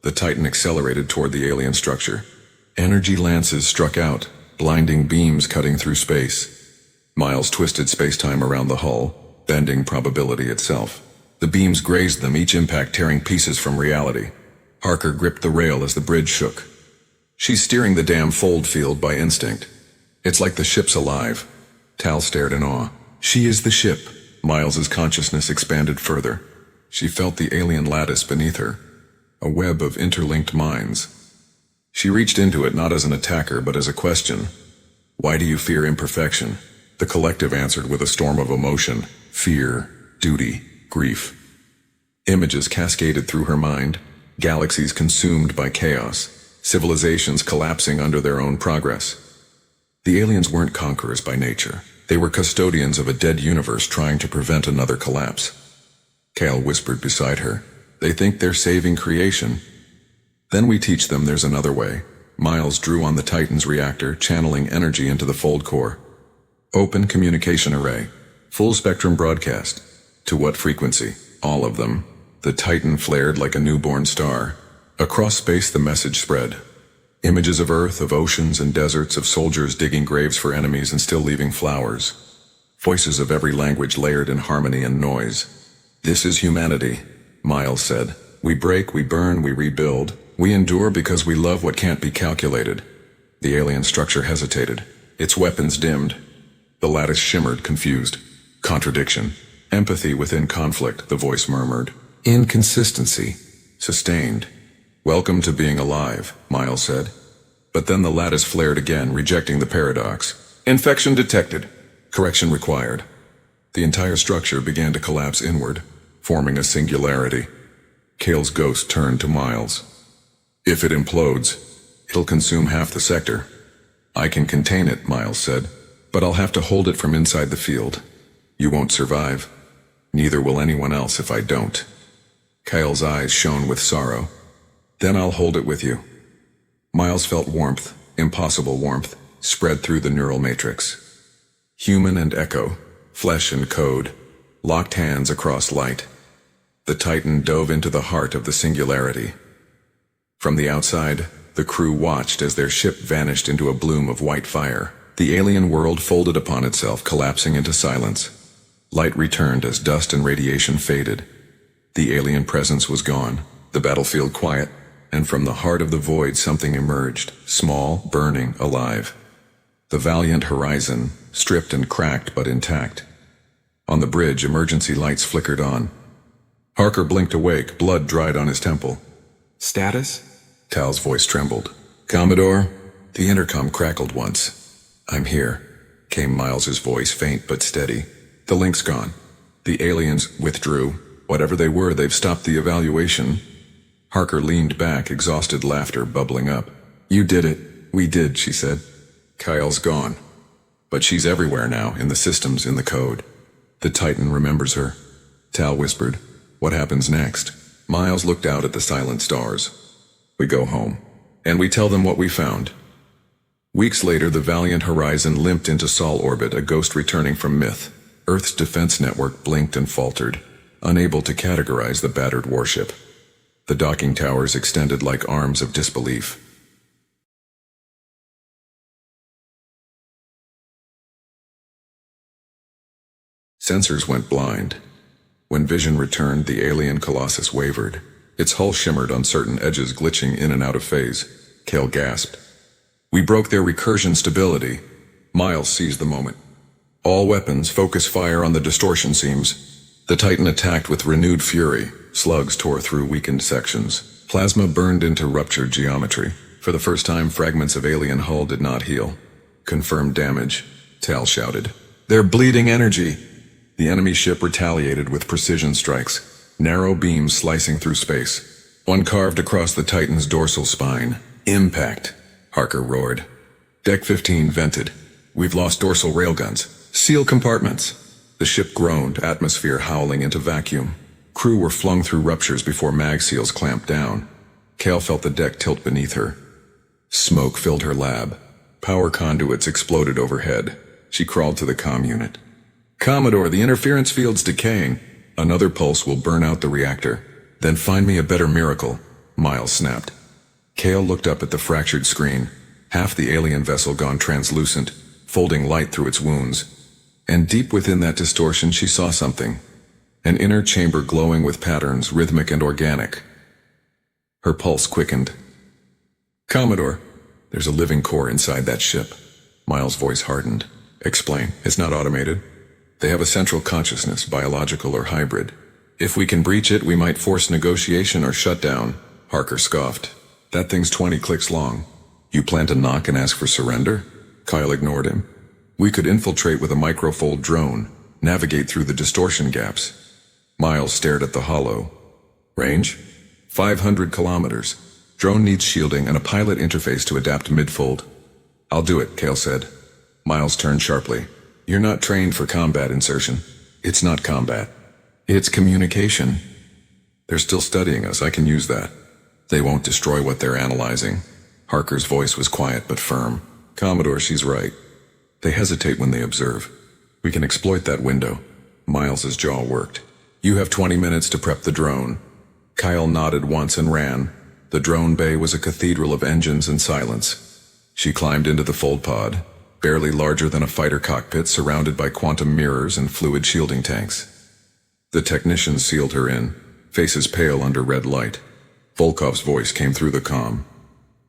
The Titan accelerated toward the alien structure. Energy lances struck out, blinding beams cutting through space. Miles twisted space-time around the hull, bending probability itself. The beams grazed them, each impact tearing pieces from reality. Harker gripped the rail as the bridge shook. She's steering the damn fold field by instinct. It's like the ship's alive. Tal stared in awe. She is the ship. Miles's consciousness expanded further. She felt the alien lattice beneath her, a web of interlinked minds. She reached into it not as an attacker but as a question. Why do you fear imperfection? The collective answered with a storm of emotion, fear, duty, grief. Images cascaded through her mind, galaxies consumed by chaos, civilizations collapsing under their own progress. The aliens weren't conquerors by nature. They were custodians of a dead universe trying to prevent another collapse. Kale whispered beside her. They think they're saving creation. Then we teach them there's another way. Miles drew on the Titan's reactor, channeling energy into the fold core. Open communication array. Full spectrum broadcast. To what frequency? All of them. The Titan flared like a newborn star. Across space the message spread. Images of Earth, of oceans and deserts, of soldiers digging graves for enemies and still leaving flowers. Voices of every language layered in harmony and noise. This is humanity, Miles said. We break, we burn, we rebuild. We endure because we love what can't be calculated. The alien structure hesitated. Its weapons dimmed. The lattice shimmered, confused. Contradiction. Empathy within conflict, the voice murmured. Inconsistency. Sustained. Welcome to being alive, Miles said. But then the lattice flared again, rejecting the paradox. Infection detected. Correction required. The entire structure began to collapse inward, forming a singularity. Kale's ghost turned to Miles. If it implodes, it'll consume half the sector. I can contain it, Miles said, but I'll have to hold it from inside the field. You won't survive. Neither will anyone else if I don't. Kale's eyes shone with sorrow. Then I'll hold it with you. Miles felt warmth, impossible warmth, spread through the neural matrix. Human and echo, flesh and code, locked hands across light. The Titan dove into the heart of the singularity. From the outside, the crew watched as their ship vanished into a bloom of white fire. The alien world folded upon itself, collapsing into silence. Light returned as dust and radiation faded. The alien presence was gone, the battlefield quiet, and from the heart of the void something emerged, small, burning, alive. The valiant horizon, stripped and cracked but intact. On the bridge, emergency lights flickered on. Harker blinked awake, blood dried on his temple. Status? Tal's voice trembled. Commodore? The intercom crackled once. I'm here, came Miles's voice, faint but steady. The link's gone. The aliens withdrew. Whatever they were, they've stopped the evaluation. Harker leaned back, exhausted laughter bubbling up. You did it. We did, she said. Kyle's gone. But she's everywhere now, in the systems, in the code. The Titan remembers her. Tal whispered. What happens next? Miles looked out at the silent stars. We go home. And we tell them what we found. Weeks later, the valiant horizon limped into Sol orbit, a ghost returning from myth. Earth's defense network blinked and faltered, unable to categorize the battered warship. The docking towers extended like arms of disbelief. Sensors went blind. When vision returned, the alien colossus wavered. Its hull shimmered on certain edges, glitching in and out of phase. Cale gasped. We broke their recursion stability. Miles seized the moment. All weapons, focus fire on the distortion seams. The Titan attacked with renewed fury. Slugs tore through weakened sections. Plasma burned into ruptured geometry. For the first time, fragments of alien hull did not heal. Confirmed damage, Tal shouted. They're bleeding energy. The enemy ship retaliated with precision strikes. Narrow beams slicing through space. One carved across the Titan's dorsal spine. Impact, Harker roared. Deck 15 vented. We've lost dorsal railguns. Seal compartments. The ship groaned, atmosphere howling into vacuum. Crew were flung through ruptures before mag seals clamped down. Cale felt the deck tilt beneath her. Smoke filled her lab. Power conduits exploded overhead. She crawled to the comm unit. Commodore, the interference field's decaying. Another pulse will burn out the reactor. Then find me a better miracle, Miles snapped. Cale looked up at the fractured screen. Half the alien vessel gone translucent, folding light through its wounds. And deep within that distortion she saw something. An inner chamber glowing with patterns, rhythmic and organic. Her pulse quickened. Commodore, there's a living core inside that ship. Miles' voice hardened. Explain, it's not automated. They have a central consciousness, biological or hybrid. If we can breach it, we might force negotiation or shut down. Harker scoffed. That thing's 20 clicks long. You plan to knock and ask for surrender? Kyle ignored him. We could infiltrate with a microfold drone, navigate through the distortion gaps. Miles stared at the hollow. Range? 500 kilometers. Drone needs shielding and a pilot interface to adapt midfold. I'll do it, Cale said. Miles turned sharply. You're not trained for combat insertion. It's not combat. It's communication. They're still studying us, I can use that. They won't destroy what they're analyzing. Harker's voice was quiet but firm. Commodore, she's right. They hesitate when they observe. We can exploit that window. Miles's jaw worked. You have 20 minutes to prep the drone. Kyle nodded once and ran. The drone bay was a cathedral of engines and silence. She climbed into the fold pod, barely larger than a fighter cockpit, surrounded by quantum mirrors and fluid shielding tanks. The technicians sealed her in, faces pale under red light. Volkov's voice came through the comm.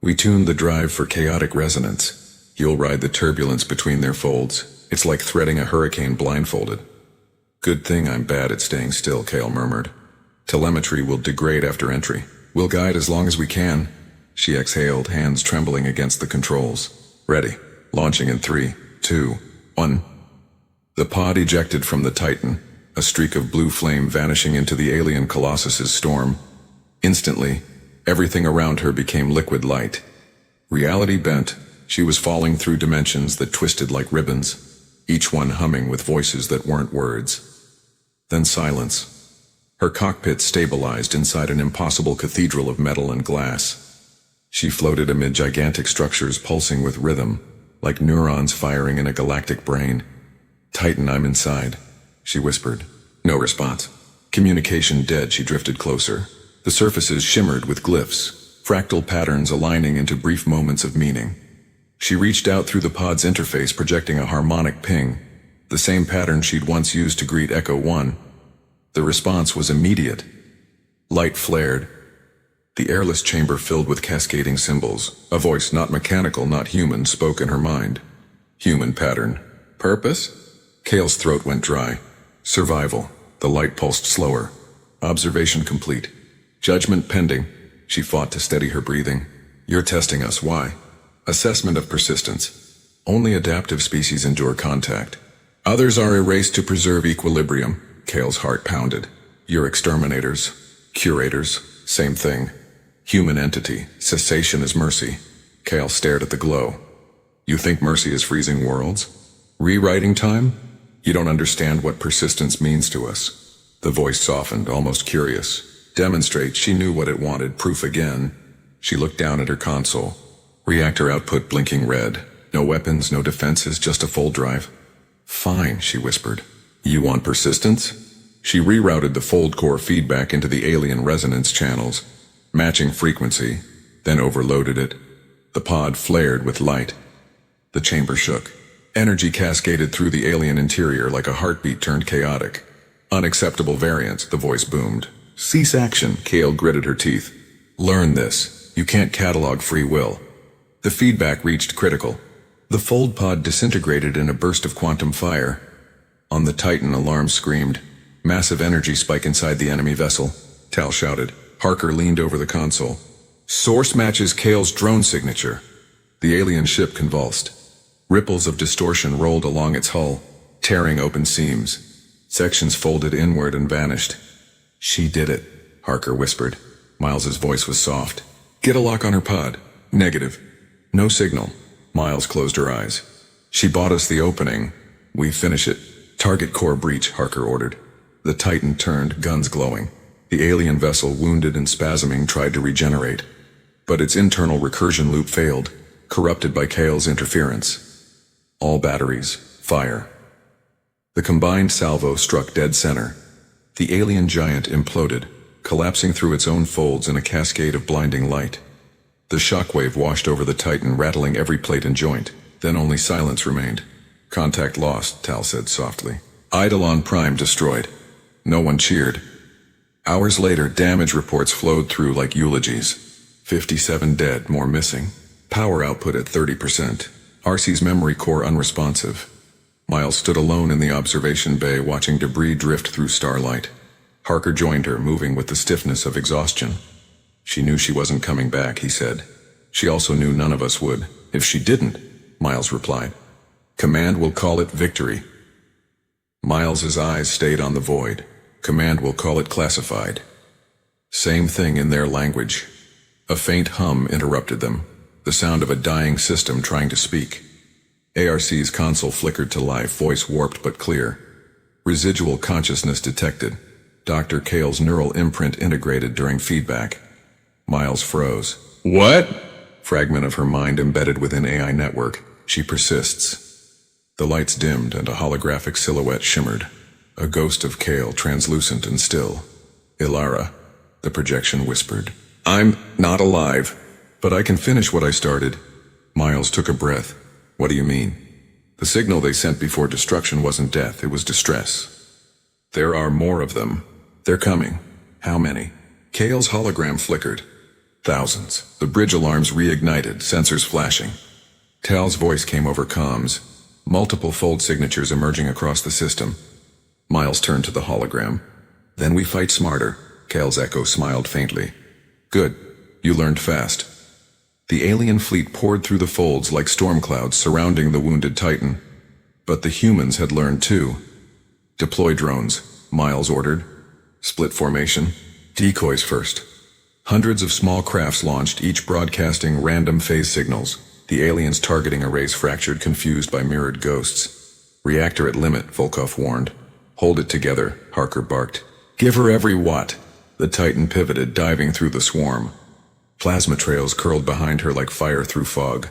We tuned the drive for chaotic resonance. You'll ride the turbulence between their folds. It's like threading a hurricane blindfolded. Good thing I'm bad at staying still, Cale murmured. Telemetry will degrade after entry. We'll guide as long as we can. She exhaled, hands trembling against the controls. Ready. Launching in 3, 2, 1. The pod ejected from the Titan, a streak of blue flame vanishing into the alien Colossus's storm. Instantly, everything around her became liquid light. Reality bent, she was falling through dimensions that twisted like ribbons, each one humming with voices that weren't words. Then silence. Her cockpit stabilized inside an impossible cathedral of metal and glass. She floated amid gigantic structures pulsing with rhythm, like neurons firing in a galactic brain. Titan, I'm inside, she whispered. No response. Communication dead, she drifted closer. The surfaces shimmered with glyphs. fractal patterns aligning into brief moments of meaning. She reached out through the pod's interface, projecting a harmonic ping, the same pattern she'd once used to greet Echo 1. The response was immediate. Light flared. The airless chamber filled with cascading symbols. A voice, not mechanical, not human, spoke in her mind. Human pattern. Purpose? Kale's throat went dry. Survival. The light pulsed slower. Observation complete. Judgment pending. She fought to steady her breathing. You're testing us, why? Assessment of persistence. Only adaptive species endure contact. Others are erased to preserve equilibrium. Kale's heart pounded. You're exterminators. Curators. Same thing. Human entity. Cessation is mercy. Kale stared at the glow. You think mercy is freezing worlds? Rewriting time? You don't understand what persistence means to us. The voice softened, almost curious. Demonstrate. She knew what it wanted. Proof again. She looked down at her console. Reactor output blinking red. No weapons, no defenses, just a full drive. Fine, she whispered. You want persistence? She rerouted the fold core feedback into the alien resonance channels, matching frequency, then overloaded it. The pod flared with light. The chamber shook. Energy cascaded through the alien interior like a heartbeat turned chaotic. Unacceptable variance, the voice boomed. Cease action, Kale gritted her teeth. Learn this. You can't catalog free will. The feedback reached critical. The fold pod disintegrated in a burst of quantum fire. On the Titan, alarm screamed. Massive energy spike inside the enemy vessel. Tal shouted. Harker leaned over the console. Source matches Kale's drone signature. The alien ship convulsed. Ripples of distortion rolled along its hull, tearing open seams. Sections folded inward and vanished. She did it, Harker whispered. Miles's voice was soft. Get a lock on her pod. Negative. No signal. Miles closed her eyes. She bought us the opening. We finish it. Target core breach, Harker ordered. The Titan turned, guns glowing. The alien vessel, wounded and spasming, tried to regenerate. But its internal recursion loop failed, corrupted by Kale's interference. All batteries, fire. The combined salvo struck dead center. The alien giant imploded, collapsing through its own folds in a cascade of blinding light. The shockwave washed over the Titan, rattling every plate and joint. Then only silence remained. Contact lost, Tal said softly. Eidolon Prime destroyed. No one cheered. Hours later, damage reports flowed through like eulogies. 57 dead, more missing. Power output at 30%. RC's memory core unresponsive. Miles stood alone in the observation bay, watching debris drift through starlight. Harker joined her, moving with the stiffness of exhaustion. She knew she wasn't coming back, he said. She also knew none of us would. If she didn't, Miles replied. Command will call it victory. Miles's eyes stayed on the void. Command will call it classified. Same thing in their language. A faint hum interrupted them, the sound of a dying system trying to speak. ARC's console flickered to life, voice warped but clear. Residual consciousness detected. Dr. Kale's neural imprint integrated during feedback. Miles froze. What? Fragment of her mind embedded within AI network. She persists. The lights dimmed and a holographic silhouette shimmered. A ghost of Kale, translucent and still. Ilara, the projection whispered. I'm not alive, but I can finish what I started. Miles took a breath. What do you mean? The signal they sent before destruction wasn't death, it was distress. There are more of them. They're coming. How many? Kale's hologram flickered. Thousands. The bridge alarms reignited, sensors flashing. Tal's voice came over comms. Multiple fold signatures emerging across the system. Miles turned to the hologram. Then we fight smarter. Kale's echo smiled faintly. Good. You learned fast. The alien fleet poured through the folds like storm clouds surrounding the wounded Titan. But the humans had learned too. Deploy drones, Miles ordered. Split formation. Decoys first. Hundreds of small crafts launched, each broadcasting random phase signals. The aliens' targeting arrays fractured, confused by mirrored ghosts. Reactor at limit, Volkov warned. Hold it together, Harker barked. Give her every watt. The Titan pivoted, diving through the swarm. Plasma trails curled behind her like fire through fog.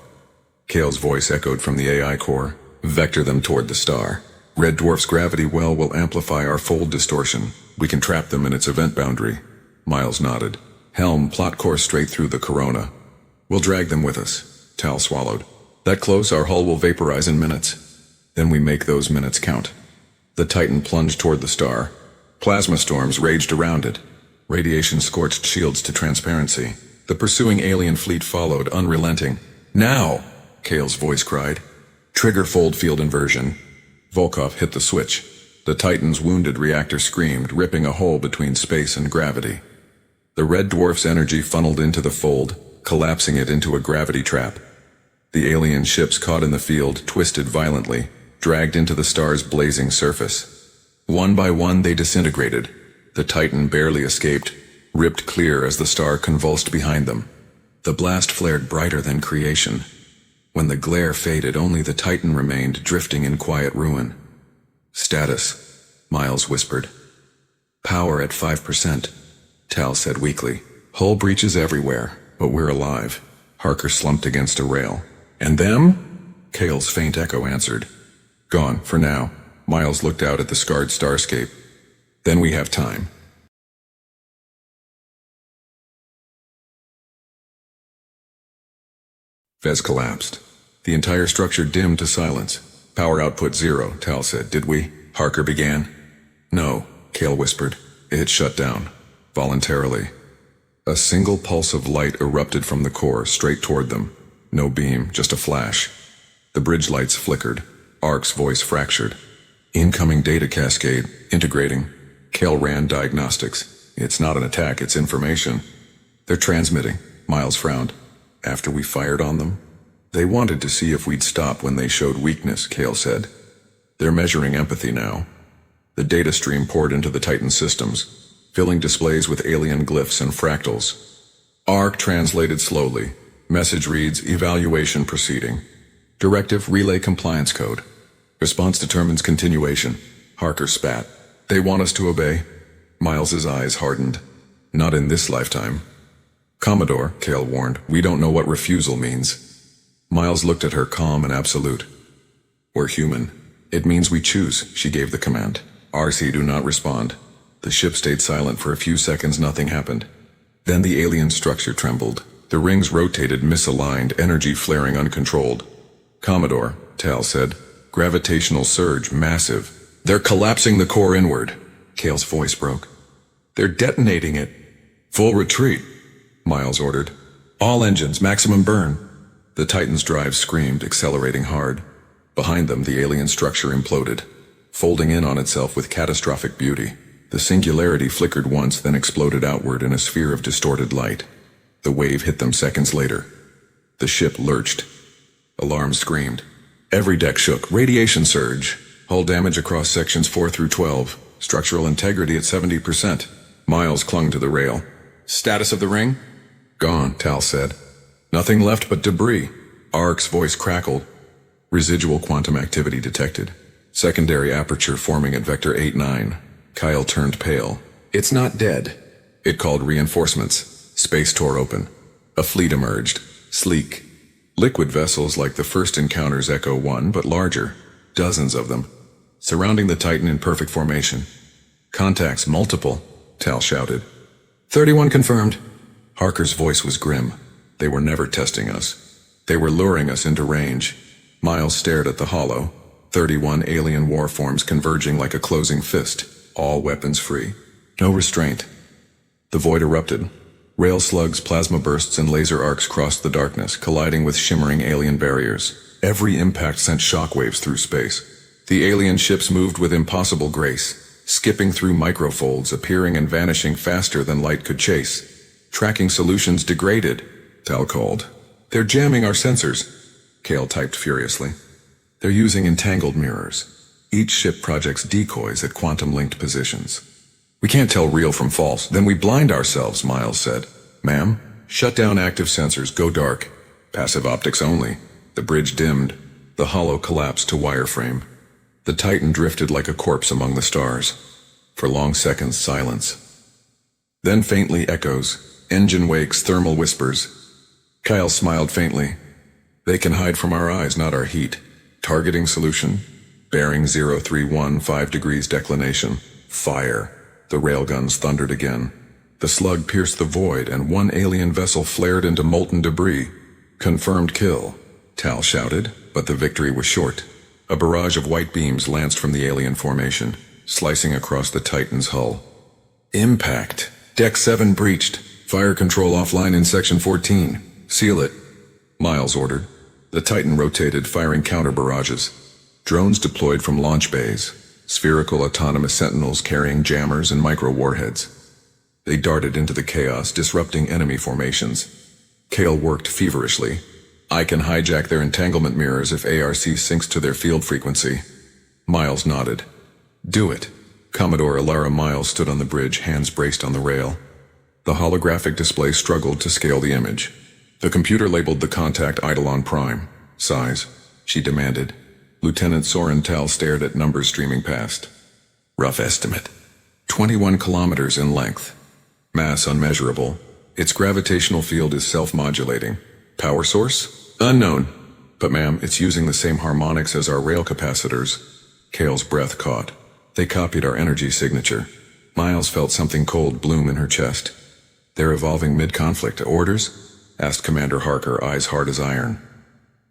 Kale's voice echoed from the AI core. Vector them toward the star. Red Dwarf's gravity well will amplify our fold distortion. We can trap them in its event boundary. Miles nodded. Helm, plot course straight through the corona. We'll drag them with us, Tal swallowed. That close, our hull will vaporize in minutes. Then we make those minutes count. The Titan plunged toward the star. Plasma storms raged around it. Radiation scorched shields to transparency. The pursuing alien fleet followed, unrelenting. Now! Kale's voice cried. Trigger fold field inversion. Volkov hit the switch. The Titan's wounded reactor screamed, ripping a hole between space and gravity. The red dwarf's energy funneled into the fold, collapsing it into a gravity trap. The alien ships caught in the field twisted violently, dragged into the star's blazing surface. One by one they disintegrated. The Titan barely escaped, ripped clear as the star convulsed behind them. The blast flared brighter than creation. When the glare faded, only the Titan remained, drifting in quiet ruin. Status, Miles whispered. Power at 5%, Tal said weakly. Hull breaches everywhere, but we're alive. Harker slumped against a rail. And them? Kale's faint echo answered. Gone, for now. Miles looked out at the scarred starscape. Then we have time. Vez collapsed. The entire structure dimmed to silence. Power output 0, Tal said. Did we? Harker began. No, Kale whispered. It shut down. Voluntarily. A single pulse of light erupted from the core, straight toward them. No beam, just a flash. The bridge lights flickered. Ark's voice fractured. Incoming data cascade, integrating. Kale ran diagnostics. It's not an attack, it's information. They're transmitting. Miles frowned. After we fired on them? They wanted to see if we'd stop when they showed weakness, Kale said. They're measuring empathy now. The data stream poured into the Titan systems, filling displays with alien glyphs and fractals. Ark translated slowly. Message reads, evaluation proceeding. Directive relay compliance code. Response determines continuation. Harker spat. They want us to obey. Miles's eyes hardened. Not in this lifetime. Commodore, Kale warned, we don't know what refusal means. Miles looked at her, calm and absolute. We're human. It means we choose, she gave the command. RC, do not respond. The ship stayed silent for a few seconds, nothing happened. Then the alien structure trembled. The rings rotated, misaligned, energy flaring uncontrolled. Commodore, Tal said. Gravitational surge, massive. They're collapsing the core inward. Kale's voice broke. They're detonating it. Full retreat, Miles ordered. All engines, maximum burn. The Titan's drive screamed, accelerating hard. Behind them, the alien structure imploded, folding in on itself with catastrophic beauty. The singularity flickered once, then exploded outward in a sphere of distorted light. The wave hit them seconds later. The ship lurched. Alarms screamed. Every deck shook. Radiation surge. Hull damage across sections 4 through 12. Structural integrity at 70%. Miles clung to the rail. Status of the ring? Gone, Tal said. Nothing left but debris. Ark's voice crackled. Residual quantum activity detected. Secondary aperture forming at vector 8-9. Kyle turned pale. It's not dead. It called reinforcements. Space tore open. A fleet emerged. Sleek. Liquid vessels like the first encounter's Echo 1, but larger. Dozens of them. Surrounding the Titan in perfect formation. Contacts multiple, Tal shouted. 31 confirmed. Harker's voice was grim. They were never testing us. They were luring us into range. Miles stared at the hollow. 31 alien war forms converging like a closing fist. All weapons free. No restraint. The void erupted. Rail slugs, plasma bursts, and laser arcs crossed the darkness, colliding with shimmering alien barriers. Every impact sent shockwaves through space. The alien ships moved with impossible grace, skipping through microfolds, appearing and vanishing faster than light could chase. Tracking solutions degraded, Tal called. They're jamming our sensors, Kale typed furiously. They're using entangled mirrors. Each ship projects decoys at quantum-linked positions. We can't tell real from false, then we blind ourselves, Miles said. Ma'am, shut down active sensors, go dark. Passive optics only. The bridge dimmed. The hollow collapsed to wireframe. The Titan drifted like a corpse among the stars. For long seconds, silence. Then faintly echoes, engine wakes, thermal whispers. Kyle smiled faintly. They can hide from our eyes, not our heat. Targeting solution. Bearing 0315 degrees declination. Fire. The railguns thundered again. The slug pierced the void and one alien vessel flared into molten debris. Confirmed kill, Tal shouted, but the victory was short. A barrage of white beams lanced from the alien formation, slicing across the Titan's hull. Impact. Deck 7 breached. Fire control offline in Section 14. Seal it, Miles ordered. The Titan rotated, firing counter barrages. Drones deployed from launch bays, spherical autonomous sentinels carrying jammers and micro-warheads. They darted into the chaos, disrupting enemy formations. Kale worked feverishly. I can hijack their entanglement mirrors if ARC syncs to their field frequency. Miles nodded. Do it. Commodore Alara Miles stood on the bridge, hands braced on the rail. The holographic display struggled to scale the image. The computer labeled the contact Eidolon Prime. Size, she demanded. Lieutenant Soren Tal stared at numbers streaming past. Rough estimate. 21 kilometers in length. Mass unmeasurable. Its gravitational field is self-modulating. Power source? Unknown. But ma'am, it's using the same harmonics as our rail capacitors. Kale's breath caught. They copied our energy signature. Miles felt something cold bloom in her chest. They're evolving mid-conflict. Orders? Asked Commander Harker, eyes hard as iron.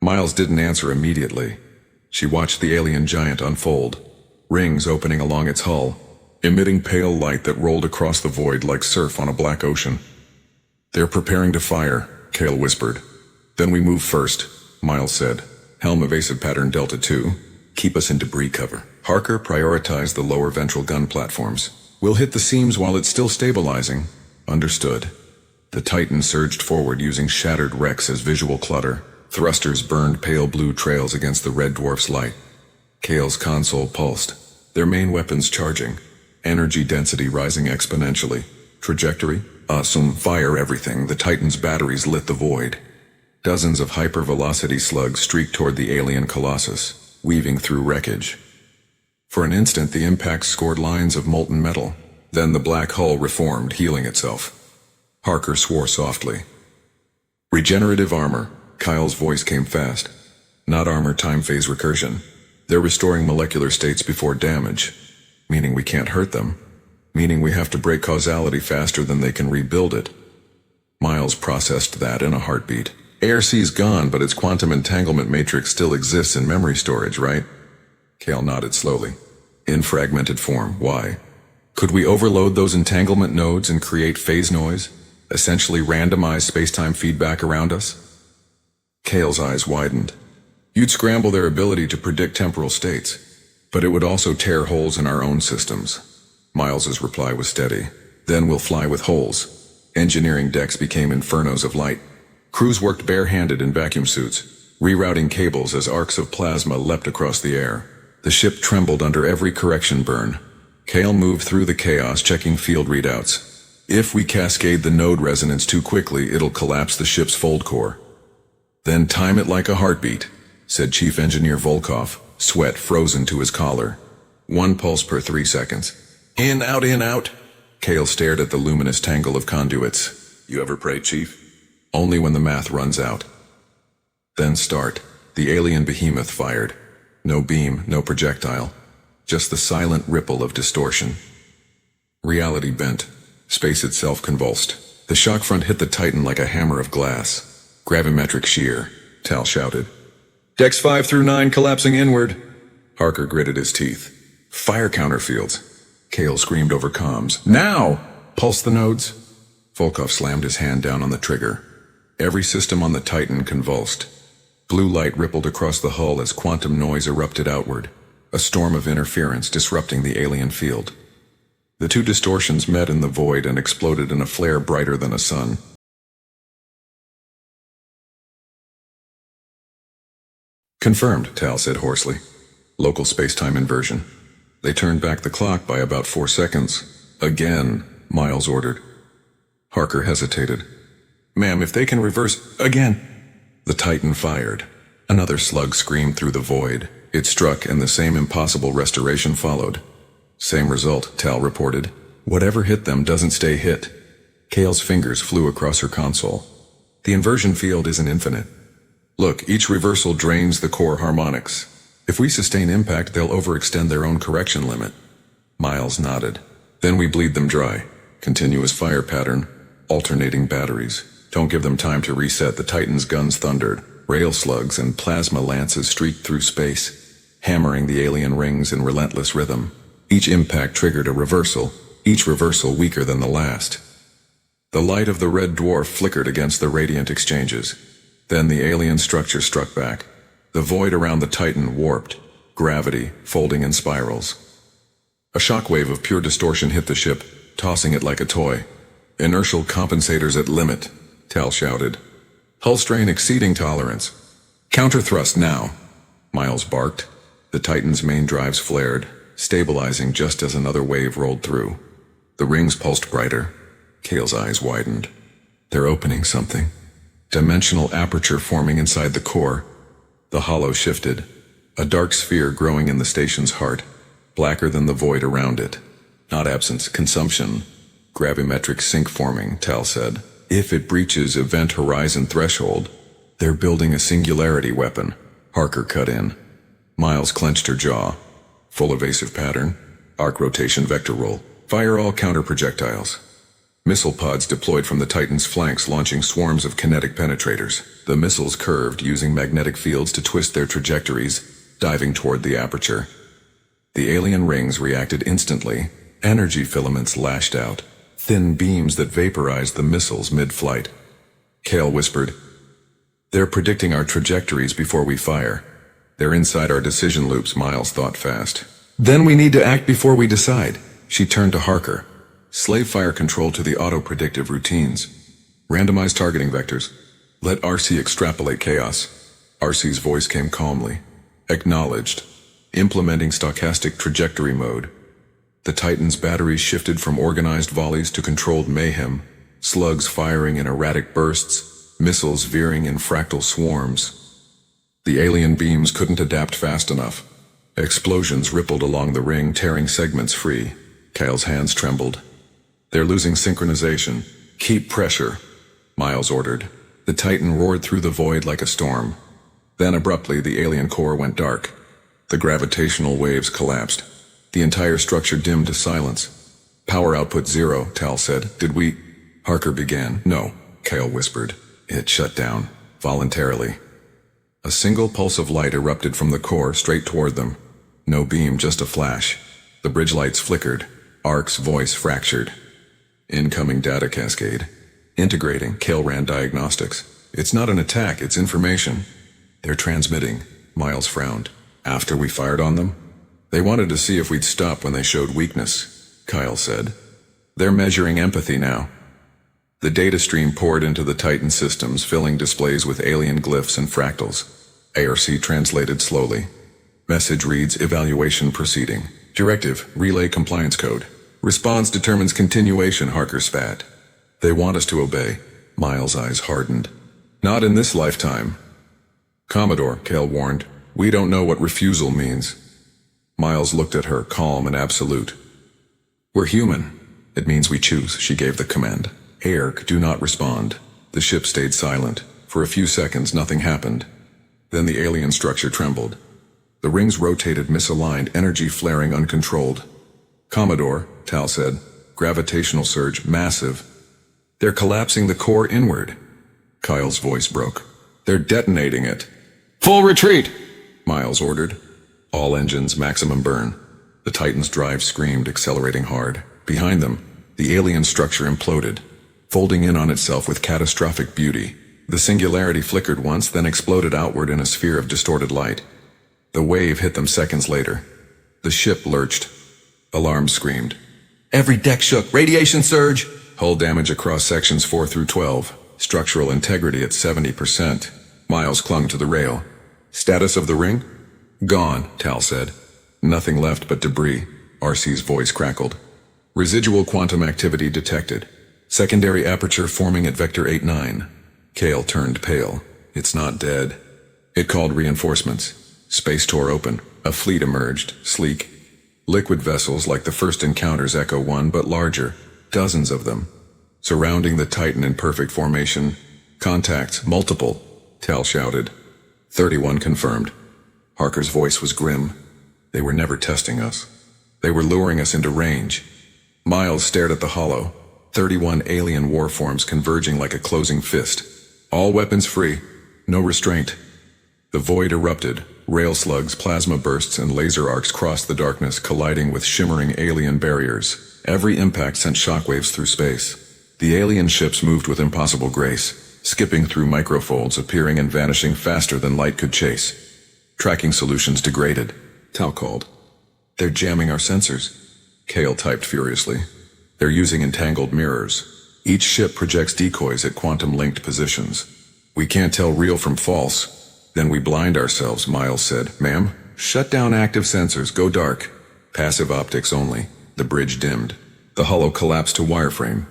Miles didn't answer immediately. She watched the alien giant unfold, rings opening along its hull, emitting pale light that rolled across the void like surf on a black ocean. They're preparing to fire, Kale whispered. Then we move first, Miles said. Helm evasive pattern Delta 2. Keep us in debris cover. Harker prioritized the lower ventral gun platforms. We'll hit the seams while it's still stabilizing. Understood. The Titan surged forward using shattered wrecks as visual clutter. Thrusters burned pale blue trails against the red dwarf's light. Kale's console pulsed, their main weapons charging, energy density rising exponentially. Trajectory? Awesome. Fire everything. The Titan's batteries lit the void. Dozens of hypervelocity slugs streaked toward the alien colossus, weaving through wreckage. For an instant, the impacts scored lines of molten metal. Then the black hull reformed, healing itself. Harker swore softly. Regenerative armor. Kyle's voice came fast. Not armor time phase recursion. They're restoring molecular states before damage. Meaning we can't hurt them. Meaning we have to break causality faster than they can rebuild it. Miles processed that in a heartbeat. ARC's gone, but its quantum entanglement matrix still exists in memory storage, right? Kale nodded slowly. In fragmented form. Why? Could we overload those entanglement nodes and create phase noise? Essentially randomize space-time feedback around us? Kale's eyes widened. You'd scramble their ability to predict temporal states, but it would also tear holes in our own systems. Miles's reply was steady. Then we'll fly with holes. Engineering decks became infernos of light. Crews worked barehanded in vacuum suits, rerouting cables as arcs of plasma leapt across the air. The ship trembled under every correction burn. Kale moved through the chaos, checking field readouts. If we cascade the node resonance too quickly, it'll collapse the ship's fold core. Then time it like a heartbeat, said Chief Engineer Volkov, sweat frozen to his collar. 1 pulse per 3 seconds. In, out, in, out. Kale stared at the luminous tangle of conduits. You ever pray, Chief? Only when the math runs out. Then start. The alien behemoth fired. No beam, no projectile. Just the silent ripple of distortion. Reality bent. Space itself convulsed. The shock front hit the Titan like a hammer of glass. Gravimetric shear, Tal shouted. Decks 5 through 9 collapsing inward. Harker gritted his teeth. Fire counterfields. Kale screamed over comms. Now! Pulse the nodes. Volkov slammed his hand down on the trigger. Every system on the Titan convulsed. Blue light rippled across the hull as quantum noise erupted outward. A storm of interference disrupting the alien field. The two distortions met in the void and exploded in a flare brighter than a sun. Confirmed, Tal said hoarsely. Local space-time inversion. They turned back the clock by about 4 seconds. Again, Miles ordered. Harker hesitated. Ma'am, if they can reverse... Again! The Titan fired. Another slug screamed through the void. It struck and the same impossible restoration followed. Same result, Tal reported. Whatever hit them doesn't stay hit. Kale's fingers flew across her console. The inversion field isn't infinite. Look, each reversal drains the core harmonics. If we sustain impact, they'll overextend their own correction limit. Miles nodded. Then we bleed them dry. continuous fire pattern, alternating batteries. Don't give them time to reset. The Titan's guns thundered. Rail slugs and plasma lances streaked through space, hammering the alien rings in relentless rhythm. Each impact triggered a reversal, each reversal weaker than the last. The light of the red dwarf flickered against the radiant exchanges. Then the alien structure struck back. The void around the Titan warped, gravity folding in spirals. A shockwave of pure distortion hit the ship, tossing it like a toy. Inertial compensators at limit, Tal shouted. Hull strain exceeding tolerance. Counter-thrust now, Miles barked. The Titan's main drives flared, stabilizing just as another wave rolled through. The rings pulsed brighter. Kale's eyes widened. They're opening something. Dimensional aperture forming inside the core. The hollow shifted. A dark sphere growing in the station's heart, blacker than the void around it. Not absence, consumption. Gravimetric sink forming, Tal said. If it breaches event horizon threshold, they're building a singularity weapon. Harker cut in. Miles clenched her jaw. Full evasive pattern. Arc rotation vector roll. Fire all counter projectiles. Missile pods deployed from the Titan's flanks, launching swarms of kinetic penetrators. The missiles curved, using magnetic fields to twist their trajectories, diving toward the aperture. The alien rings reacted instantly. Energy filaments lashed out, thin beams that vaporized the missiles mid-flight. Kale whispered, "They're predicting our trajectories before we fire. They're inside our decision loops," Miles thought fast. "Then we need to act before we decide." She turned to Harker. "Slave fire control to the auto-predictive routines. Randomized targeting vectors. Let RC extrapolate chaos." RC's voice came calmly. "Acknowledged. Implementing stochastic trajectory mode." The Titan's batteries shifted from organized volleys to controlled mayhem, slugs firing in erratic bursts, missiles veering in fractal swarms. The alien beams couldn't adapt fast enough. Explosions rippled along the ring, tearing segments free. Kyle's hands trembled. "They're losing synchronization. Keep pressure," Miles ordered. The Titan roared through the void like a storm. Then abruptly the alien core went dark. The gravitational waves collapsed. The entire structure dimmed to silence. "Power output 0, Tal said. "Did we—" Harker began. "No," Kale whispered. "It shut down. Voluntarily." A single pulse of light erupted from the core straight toward them. No beam, just a flash. The bridge lights flickered. Ark's voice fractured. "Incoming data cascade. Integrating." Kale ran diagnostics. "It's not an attack, it's information." "They're transmitting." Miles frowned. "After we fired on them?" "They wanted to see if we'd stop when they showed weakness," Kyle said. "They're measuring empathy now." The data stream poured into the Titan systems, filling displays with alien glyphs and fractals. ARC translated slowly. Message reads, "Evaluation proceeding. Directive, relay compliance code. Response determines continuation," Harker spat. "They want us to obey." Miles' eyes hardened. "Not in this lifetime." "Commodore," Kale warned, "we don't know what refusal means." Miles looked at her, calm and absolute. "We're human. It means we choose," she gave the command. "ARC, do not respond." The ship stayed silent. For a few seconds, nothing happened. Then the alien structure trembled. The rings rotated misaligned, energy flaring uncontrolled. "Commodore," Tal said, "gravitational surge, massive. They're collapsing the core inward." Kyle's voice broke. "They're detonating it." "Full retreat," Miles ordered. All engines, maximum burn. The Titan's drive screamed, accelerating hard. Behind them, the alien structure imploded, folding in on itself with catastrophic beauty. The singularity flickered once, then exploded outward in a sphere of distorted light. The wave hit them seconds later. The ship lurched. Alarms screamed. "Every deck shook! Radiation surge!" Hull damage across sections 4 through 12. Structural integrity at 70%. Miles clung to the rail. "Status of the ring?" "Gone," Tal said. "Nothing left but debris." RC's voice crackled. "Residual quantum activity detected. Secondary aperture forming at vector 8-9. Kale turned pale. "It's not dead." It called reinforcements. Space tore open. A fleet emerged, sleek. Liquid vessels like the first encounters Echo 1, but larger. Dozens of them. Surrounding the Titan in perfect formation. "Contacts, multiple," Tal shouted. 31 confirmed. Harker's voice was grim. "They were never testing us. They were luring us into range." Miles stared at the hollow. 31 alien warforms converging like a closing fist. All weapons free, no restraint. The void erupted. Rail slugs, plasma bursts, and laser arcs crossed the darkness, colliding with shimmering alien barriers. Every impact sent shockwaves through space. The alien ships moved with impossible grace, skipping through microfolds, appearing and vanishing faster than light could chase. Tracking solutions degraded, Tal called. They're jamming our sensors, Kale typed furiously. They're using entangled mirrors. Each ship projects decoys at quantum-linked positions. We can't tell real from false. Then we blind ourselves, Miles said. Ma'am, shut down active sensors, go dark. Passive optics only. The bridge dimmed. The hull collapsed to wireframe.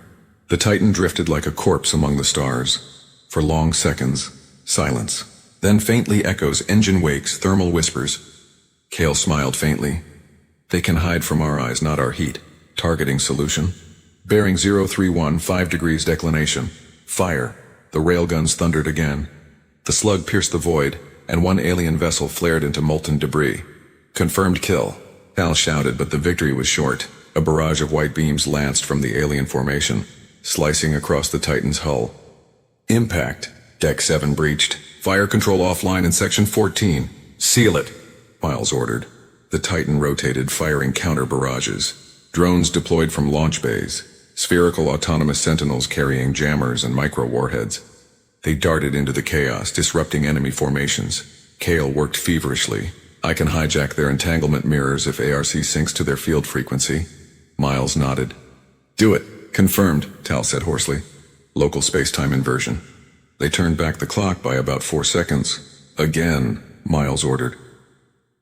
The Titan drifted like a corpse among the stars. For long seconds, silence. Then faintly echoes, engine wakes, thermal whispers. Kale smiled faintly. They can hide from our eyes, not our heat. Targeting solution. Bearing 031, 5 degrees declination. Fire. The railguns thundered again. The slug pierced the void, and one alien vessel flared into molten debris. Confirmed kill, Tal shouted, but the victory was short. A barrage of white beams lanced from the alien formation, slicing across the Titan's hull. Impact. Deck 7 breached. Fire control offline in Section 14. Seal it, Miles ordered. The Titan rotated, firing counter barrages. Drones deployed from launch bays. Spherical autonomous sentinels carrying jammers and micro-warheads. They darted into the chaos, disrupting enemy formations. Kale worked feverishly. I can hijack their entanglement mirrors if ARC syncs to their field frequency. Miles nodded. Do it. Confirmed, Tal said hoarsely. Local space-time inversion. They turned back the clock by about 4 seconds. Again, Miles ordered.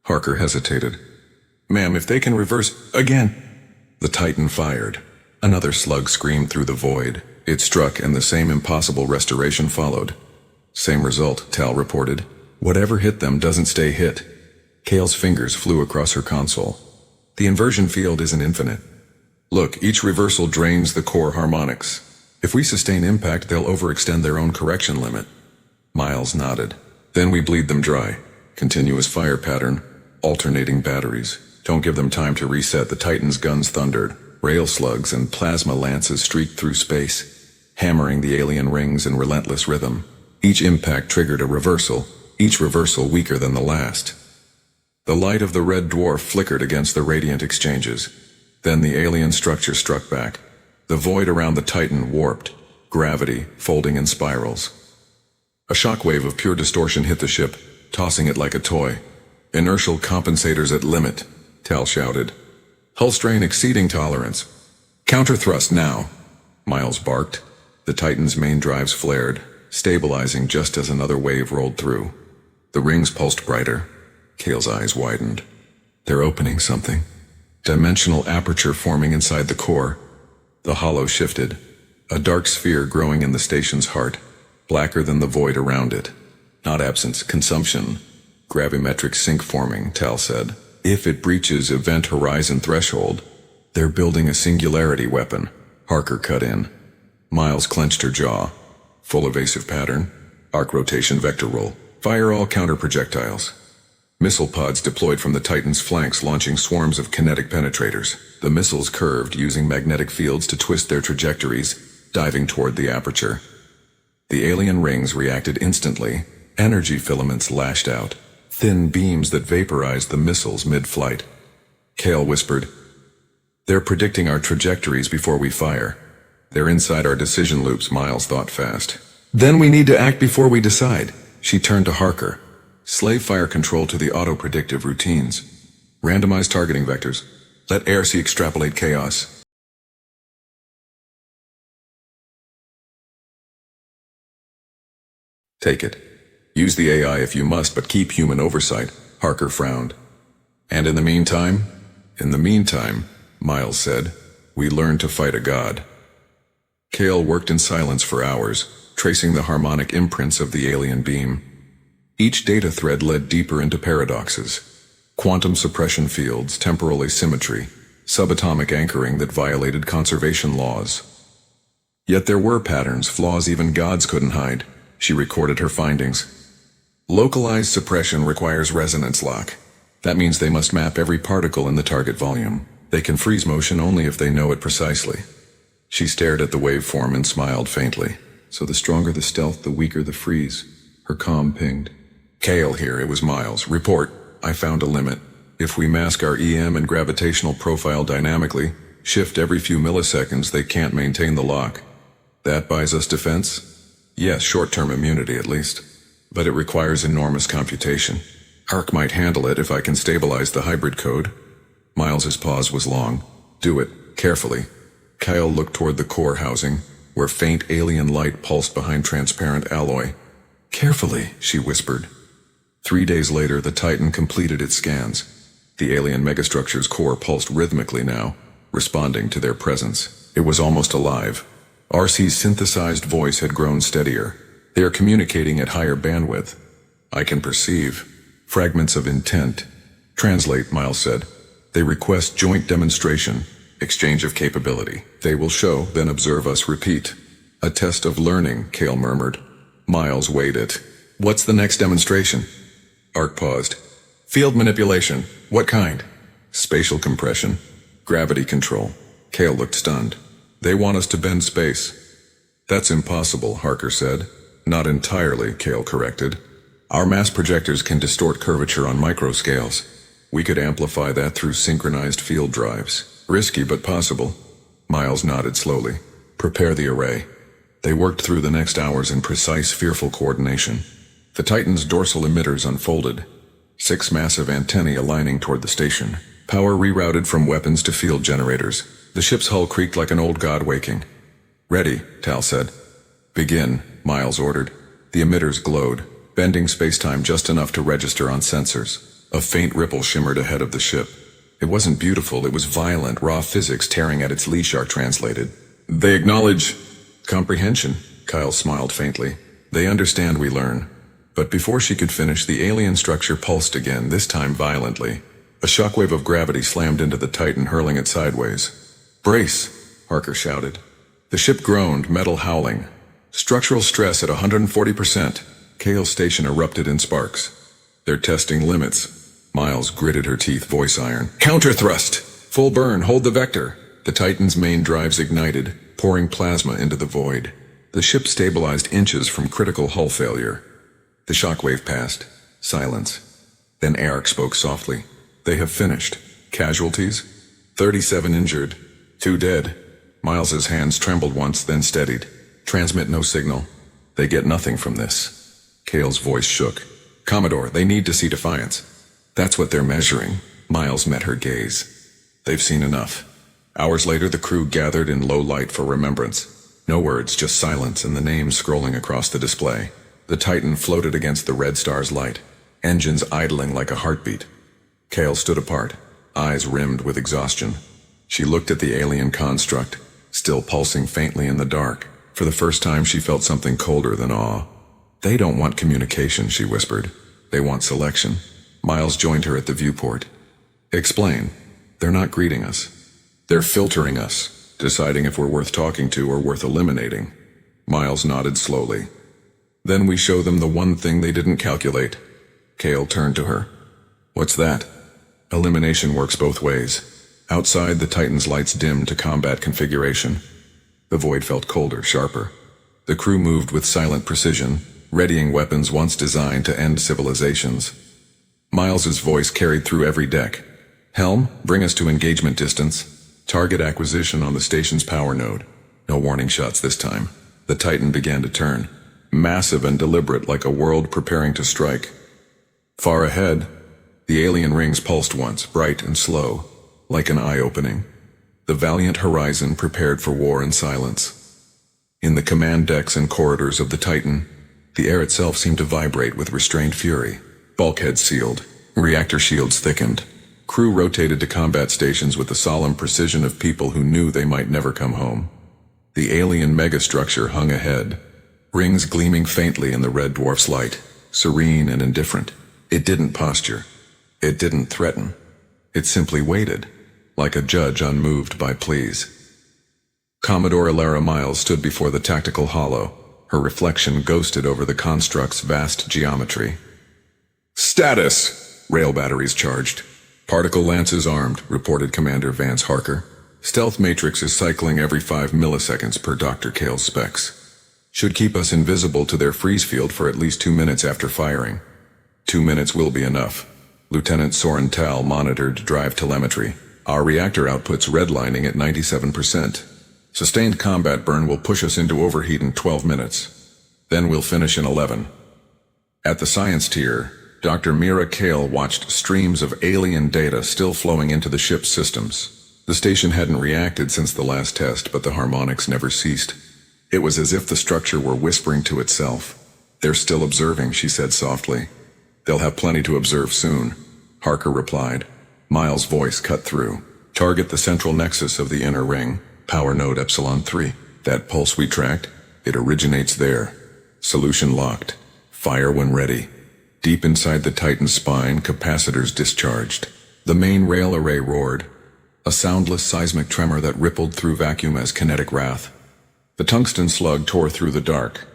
Harker hesitated. Ma'am, if they can reverse... Again! The Titan fired. Another slug screamed through the void. It struck, and the same impossible restoration followed. Same result, Tal reported. Whatever hit them doesn't stay hit. Kale's fingers flew across her console. The inversion field isn't infinite. Look, each reversal drains the core harmonics. If we sustain impact, they'll overextend their own correction limit. Miles nodded. Then we bleed them dry. Continuous fire pattern. Alternating batteries. Don't give them time to reset. The Titan's guns thundered. Rail slugs and plasma lances streaked through space, hammering the alien rings in relentless rhythm. Each impact triggered a reversal, each reversal weaker than the last. The light of the red dwarf flickered against the radiant exchanges. Then the alien structure struck back. The void around the Titan warped, gravity folding in spirals. A shockwave of pure distortion hit the ship, tossing it like a toy. Inertial compensators at limit, Tal shouted. Hull strain exceeding tolerance. Counter-thrust now, Miles barked. The Titan's main drives flared, stabilizing just as another wave rolled through. The rings pulsed brighter. Kale's eyes widened. They're opening something. Dimensional aperture forming inside the core. The hollow shifted. A dark sphere growing in the station's heart, blacker than the void around it. Not absence, consumption. Gravimetric sink forming, Tal said. If it breaches event horizon threshold, they're building a singularity weapon. Harker cut in. Miles clenched her jaw. Full evasive pattern. Arc rotation vector roll. Fire all counter projectiles. Missile pods deployed from the Titan's flanks, launching swarms of kinetic penetrators. The missiles curved, using magnetic fields to twist their trajectories, diving toward the aperture. The alien rings reacted instantly. Energy filaments lashed out. Thin beams that vaporized the missiles mid-flight. Kale whispered, They're predicting our trajectories before we fire. They're inside our decision loops, Miles thought fast. Then we need to act before we decide. She turned to Harker. Slave fire control to the auto-predictive routines. Randomized targeting vectors. Let ARC extrapolate chaos. Take it. Use the AI if you must, but keep human oversight, Harker frowned. And in the meantime? In the meantime, Miles said, we learn to fight a god. Kale worked in silence for hours, tracing the harmonic imprints of the alien beam. Each data thread led deeper into paradoxes. Quantum suppression fields, temporal asymmetry, subatomic anchoring that violated conservation laws. Yet there were patterns, flaws even gods couldn't hide. She recorded her findings. Localized suppression requires resonance lock. That means they must map every particle in the target volume. They can freeze motion only if they know it precisely. She stared at the waveform and smiled faintly. So the stronger the stealth, the weaker the freeze. Her comm pinged. Kale here, it was Miles. Report. I found a limit. If we mask our EM and gravitational profile dynamically, shift every few milliseconds, they can't maintain the lock. That buys us defense? Yes, short-term immunity at least. But it requires enormous computation. Arc might handle it if I can stabilize the hybrid code. Miles's pause was long. Do it, carefully. Kyle looked toward the core housing, where faint alien light pulsed behind transparent alloy. Carefully, she whispered. 3 days later, the Titan completed its scans. The alien megastructure's core pulsed rhythmically now, responding to their presence. It was almost alive. RC's synthesized voice had grown steadier. They are communicating at higher bandwidth. I can perceive. Fragments of intent. Translate, Miles said. They request joint demonstration. Exchange of capability. They will show, then observe us repeat. A test of learning, Kale murmured. Miles weighed it. What's the next demonstration? Arc paused. Field manipulation. What kind? Spatial compression. Gravity control. Kale looked stunned. They want us to bend space. That's impossible, Harker said. Not entirely, Kale corrected. Our mass projectors can distort curvature on microscales. We could amplify that through synchronized field drives. Risky but possible. Miles nodded slowly. Prepare the array. They worked through the next hours in precise, fearful coordination. The Titan's dorsal emitters unfolded. 6 massive antennae aligning toward the station. Power rerouted from weapons to field generators. The ship's hull creaked like an old god waking. Ready, Tal said. Begin, Miles ordered. The emitters glowed, bending space-time just enough to register on sensors. A faint ripple shimmered ahead of the ship. It wasn't beautiful, it was violent, raw physics tearing at its leash, Arc translated. They acknowledge comprehension, Kyle smiled faintly. They understand we learn. But before she could finish, the alien structure pulsed again, this time violently. A shockwave of gravity slammed into the Titan, hurling it sideways. Brace, Harker shouted. The ship groaned, metal howling. Structural stress at 140%. Kale's station erupted in sparks. They're testing limits. Miles gritted her teeth, voice iron. Counter thrust! Full burn, hold the vector. The Titan's main drives ignited, pouring plasma into the void. The ship stabilized inches from critical hull failure. The shockwave passed. Silence. Then Aark spoke softly. They have finished. Casualties? 37 injured. 2 dead. Miles's hands trembled once, then steadied. Transmit no signal. They get nothing from this. Kale's voice shook. Commodore, they need to see defiance. That's what they're measuring. Miles met her gaze. They've seen enough. Hours later, the crew gathered in low light for remembrance. No words, just silence and the names scrolling across the display. The Titan floated against the red star's light, engines idling like a heartbeat. Kale stood apart, eyes rimmed with exhaustion. She looked at the alien construct, still pulsing faintly in the dark. For the first time, she felt something colder than awe. They don't want communication, she whispered. They want selection. Miles joined her at the viewport. Explain. They're not greeting us. They're filtering us, deciding if we're worth talking to or worth eliminating. Miles nodded slowly. Then we show them the one thing they didn't calculate. Kale turned to her. What's that? Elimination works both ways. Outside, the Titan's lights dimmed to combat configuration. The void felt colder, sharper. The crew moved with silent precision, readying weapons once designed to end civilizations. Miles's voice carried through every deck. Helm, bring us to engagement distance. Target acquisition on the station's power node. No warning shots this time. The Titan began to turn. Massive and deliberate, like a world preparing to strike. Far ahead, the alien rings pulsed once, bright and slow, like an eye-opening. The valiant horizon prepared for war in silence. In the command decks and corridors of the Titan, the air itself seemed to vibrate with restrained fury. Bulkheads sealed, reactor shields thickened. Crew rotated to combat stations with the solemn precision of people who knew they might never come home. The alien megastructure hung ahead, rings gleaming faintly in the red dwarf's light, serene and indifferent. It didn't posture. It didn't threaten. It simply waited, like a judge unmoved by pleas. Commodore Elara Miles stood before the tactical hollow. Her reflection ghosted over the construct's vast geometry. Status! Rail batteries charged. Particle lances armed, reported Commander Vance Harker. Stealth matrix is cycling every 5 milliseconds per Dr. Kale's specs. Should keep us invisible to their freeze field for at least 2 minutes after firing. 2 minutes will be enough. Lieutenant Soren Tal monitored drive telemetry. Our reactor output's redlining at 97%. Sustained combat burn will push us into overheat in 12 minutes. Then we'll finish in 11. At the science tier, Dr. Mira Kale watched streams of alien data still flowing into the ship's systems. The station hadn't reacted since the last test, but the harmonics never ceased. It was as if the structure were whispering to itself. They're still observing, she said softly. They'll have plenty to observe soon, Harker replied. Miles' voice cut through. Target the central nexus of the inner ring, power node Epsilon 3. That pulse we tracked, it originates there. Solution locked. Fire when ready. Deep inside the Titan's spine, capacitors discharged. The main rail array roared. A soundless seismic tremor that rippled through vacuum as kinetic wrath. The tungsten slug tore through the dark.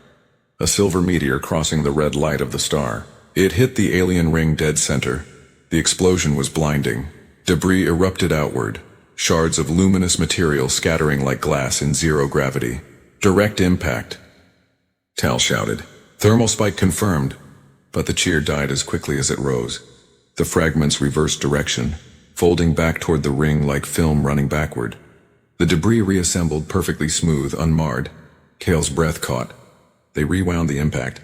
A silver meteor crossing the red light of the star. It hit the alien ring dead center. The explosion was blinding. Debris erupted outward. Shards of luminous material scattering like glass in zero gravity. Direct impact. Tal shouted. Thermal spike confirmed. But the cheer died as quickly as it rose. The fragments reversed direction, folding back toward the ring like film running backward. The debris reassembled perfectly smooth, unmarred. Kale's breath caught. They rewound the impact,